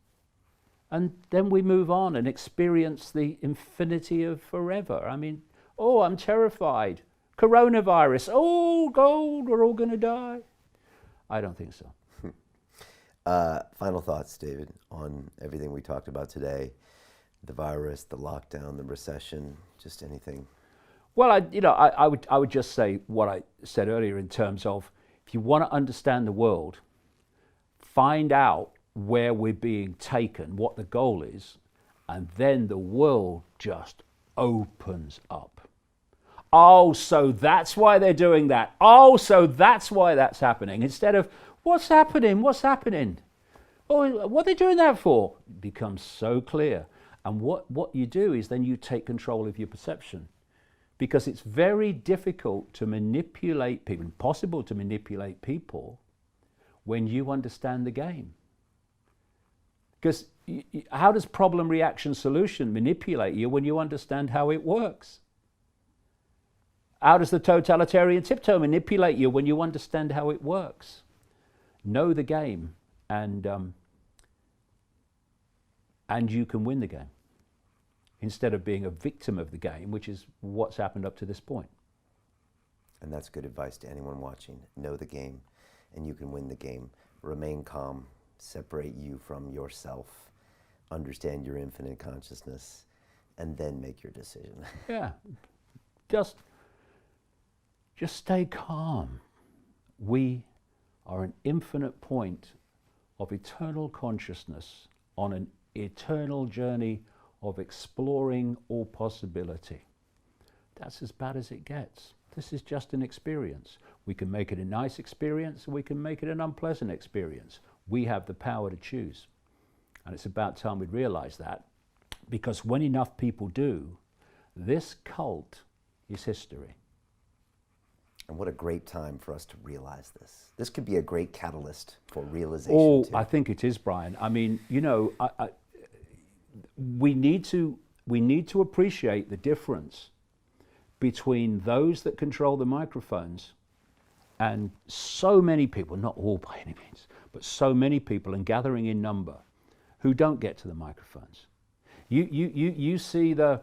And then we move on and experience the infinity of forever. I mean, oh, I'm terrified. Coronavirus. Oh, God, we're all going to die. I don't think so. Final thoughts, David, on everything we talked about today, the virus, the lockdown, the recession, just anything. Well, I would just say what I said earlier in terms of, if you want to understand the world, find out where we're being taken, what the goal is, and then the world just opens up. Oh, so that's why they're doing that. Oh, so that's why that's happening. Instead of, what's happening? What's happening? Oh, what are they doing that for? It becomes so clear. And what you do is then you take control of your perception. Because it's very difficult to manipulate people, impossible to manipulate people when you understand the game. Because how does problem, reaction, solution manipulate you when you understand how it works? How does the totalitarian tiptoe manipulate you when you understand how it works? Know the game, and you can win the game, instead of being a victim of the game, which is what's happened up to this point. And that's good advice to anyone watching. Know the game, and you can win the game. Remain calm. Separate you from yourself. Understand your infinite consciousness, and then make your decision. Yeah. Just stay calm. We are an infinite point of eternal consciousness on an eternal journey of exploring all possibility. That's as bad as it gets. This is just an experience. We can make it a nice experience, and we can make it an unpleasant experience. We have the power to choose. And it's about time we realize that, because when enough people do, this cult is history. And what a great time for us to realize this. This could be a great catalyst for realization. Oh, too. I think it is, Brian. I mean, we need to appreciate the difference between those that control the microphones and so many people, not all by any means, but so many people, and gathering in number, who don't get to the microphones. You see the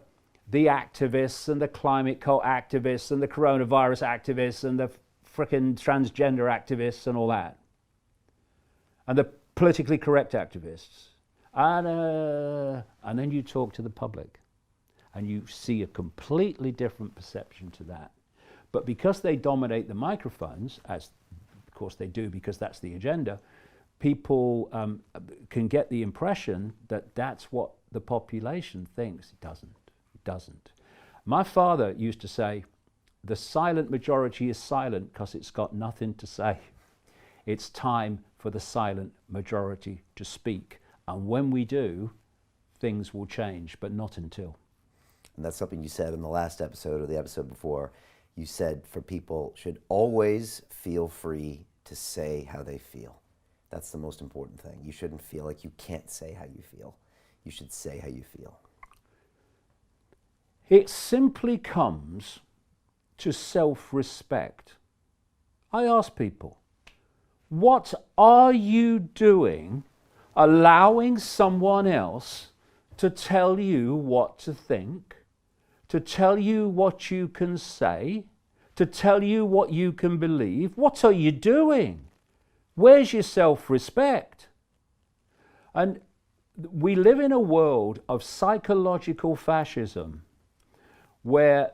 activists and the climate cult activists and the coronavirus activists and the frickin' transgender activists and all that, and the politically correct activists, and then you talk to the public, and you see a completely different perception to that. But because they dominate the microphones, as of course they do because that's the agenda, people can get the impression that that's what the population thinks. It doesn't. It doesn't. My father used to say, the silent majority is silent because it's got nothing to say. It's time for the silent majority to speak. And when we do, things will change, but not until. And that's something you said in the last episode or the episode before. You said for people should always feel free to say how they feel. That's the most important thing. You shouldn't feel like you can't say how you feel. You should say how you feel. It simply comes to self-respect. I ask people, what are you doing allowing someone else to tell you what to think, to tell you what you can say, to tell you what you can believe? What are you doing? Where's your self-respect? And we live in a world of psychological fascism where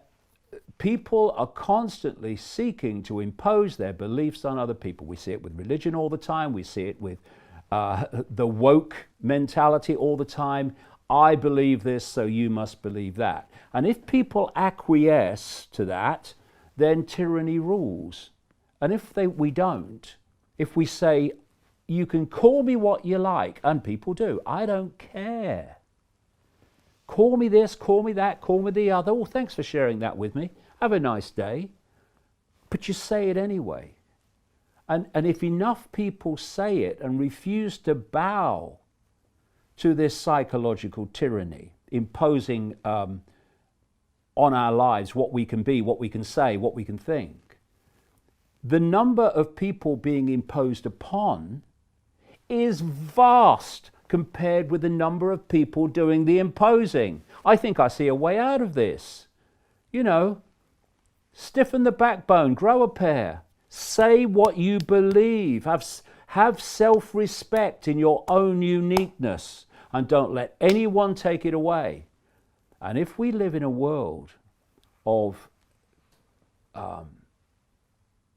people are constantly seeking to impose their beliefs on other people. We see it with religion all the time. We see it with the woke mentality all the time. I believe this, so you must believe that. And if people acquiesce to that, then tyranny rules. And if we don't, if we say, you can call me what you like, and people do, I don't care. Call me this, call me that, call me the other. Oh, thanks for sharing that with me. Have a nice day. But you say it anyway. And if enough people say it and refuse to bow to this psychological tyranny, imposing on our lives what we can be, what we can say, what we can think, the number of people being imposed upon is vast compared with the number of people doing the imposing. I think I see a way out of this. You know, stiffen the backbone, grow a pair, say what you believe, have self-respect in your own uniqueness, and don't let anyone take it away. And if we live in a world of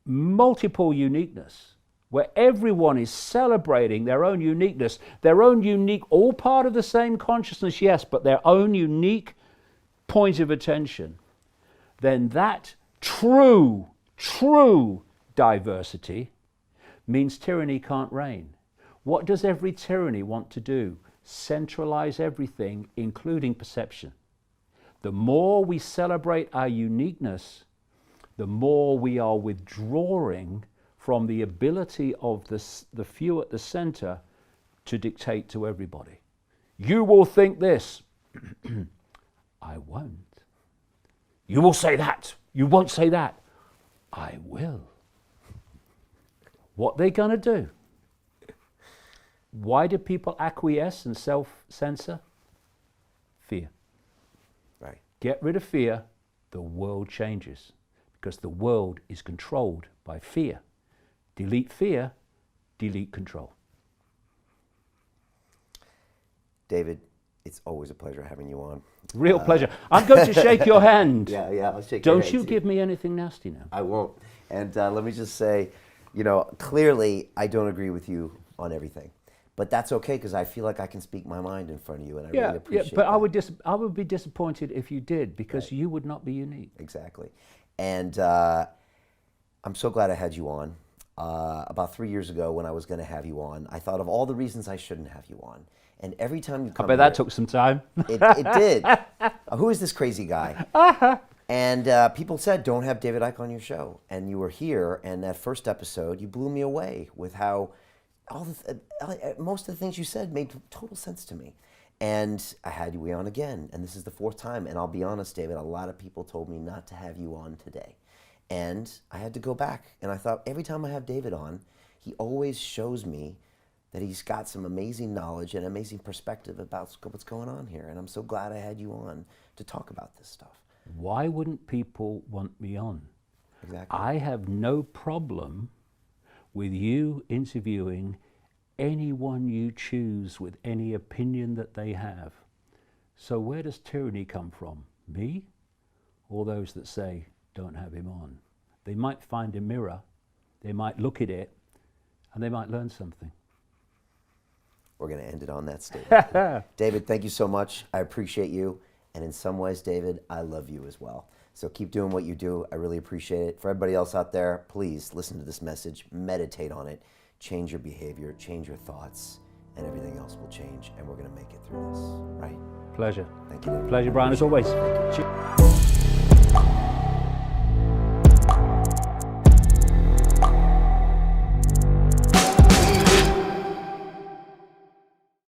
multiple uniqueness, where everyone is celebrating their own uniqueness, their own unique, all part of the same consciousness, yes, but their own unique point of attention, then that true diversity means tyranny can't reign. What does every tyranny want to do? Centralize everything, including perception. The more we celebrate our uniqueness, the more we are withdrawing from the ability of the few at the center to dictate to everybody. You will think this. I won't. You will say that. You won't say that. I will. What are they going to do? Why do people acquiesce and self-censor? Fear. Right. Get rid of fear, the world changes. Because the world is controlled by fear. Delete fear, delete control. David, it's always a pleasure having you on. Real pleasure. I'm going to shake your hand. Yeah, I'll shake your hand. Don't you give me anything nasty now. I won't. And let me just say, you know, clearly I don't agree with you on everything. But that's okay, because I feel like I can speak my mind in front of you, and I really appreciate but that. I would be disappointed if you did, because you would not be unique. Exactly. And I'm so glad I had you on. About 3 years ago, when I was going to have you on, I thought of all the reasons I shouldn't have you on. And every time you come I bet that took some time. It did. Who is this crazy guy? And people said, don't have David Icke on your show. And you were here, and that first episode, you blew me away with how most of the things you said made total sense to me. And I had you on again, and this is the fourth time. And I'll be honest, David, a lot of people told me not to have you on today. And I had to go back, and I thought every time I have David on, he always shows me that he's got some amazing knowledge and amazing perspective about what's going on here. And I'm so glad I had you on to talk about this stuff. Why wouldn't people want me on? Exactly. I have no problem with you interviewing anyone you choose with any opinion that they have. So where does tyranny come from? Me or those that say, don't have him on? They might find a mirror, they might look at it, and they might learn something. We're going to end it on that statement. David, thank you so much. I appreciate you. And in some ways, David, I love you as well. So keep doing what you do. I really appreciate it. For everybody else out there, please listen to this message, meditate on it, change your behavior, change your thoughts, and everything else will change. And we're going to make it through this, right? Pleasure. Thank you, David. Pleasure, Brian, as always. Thank you.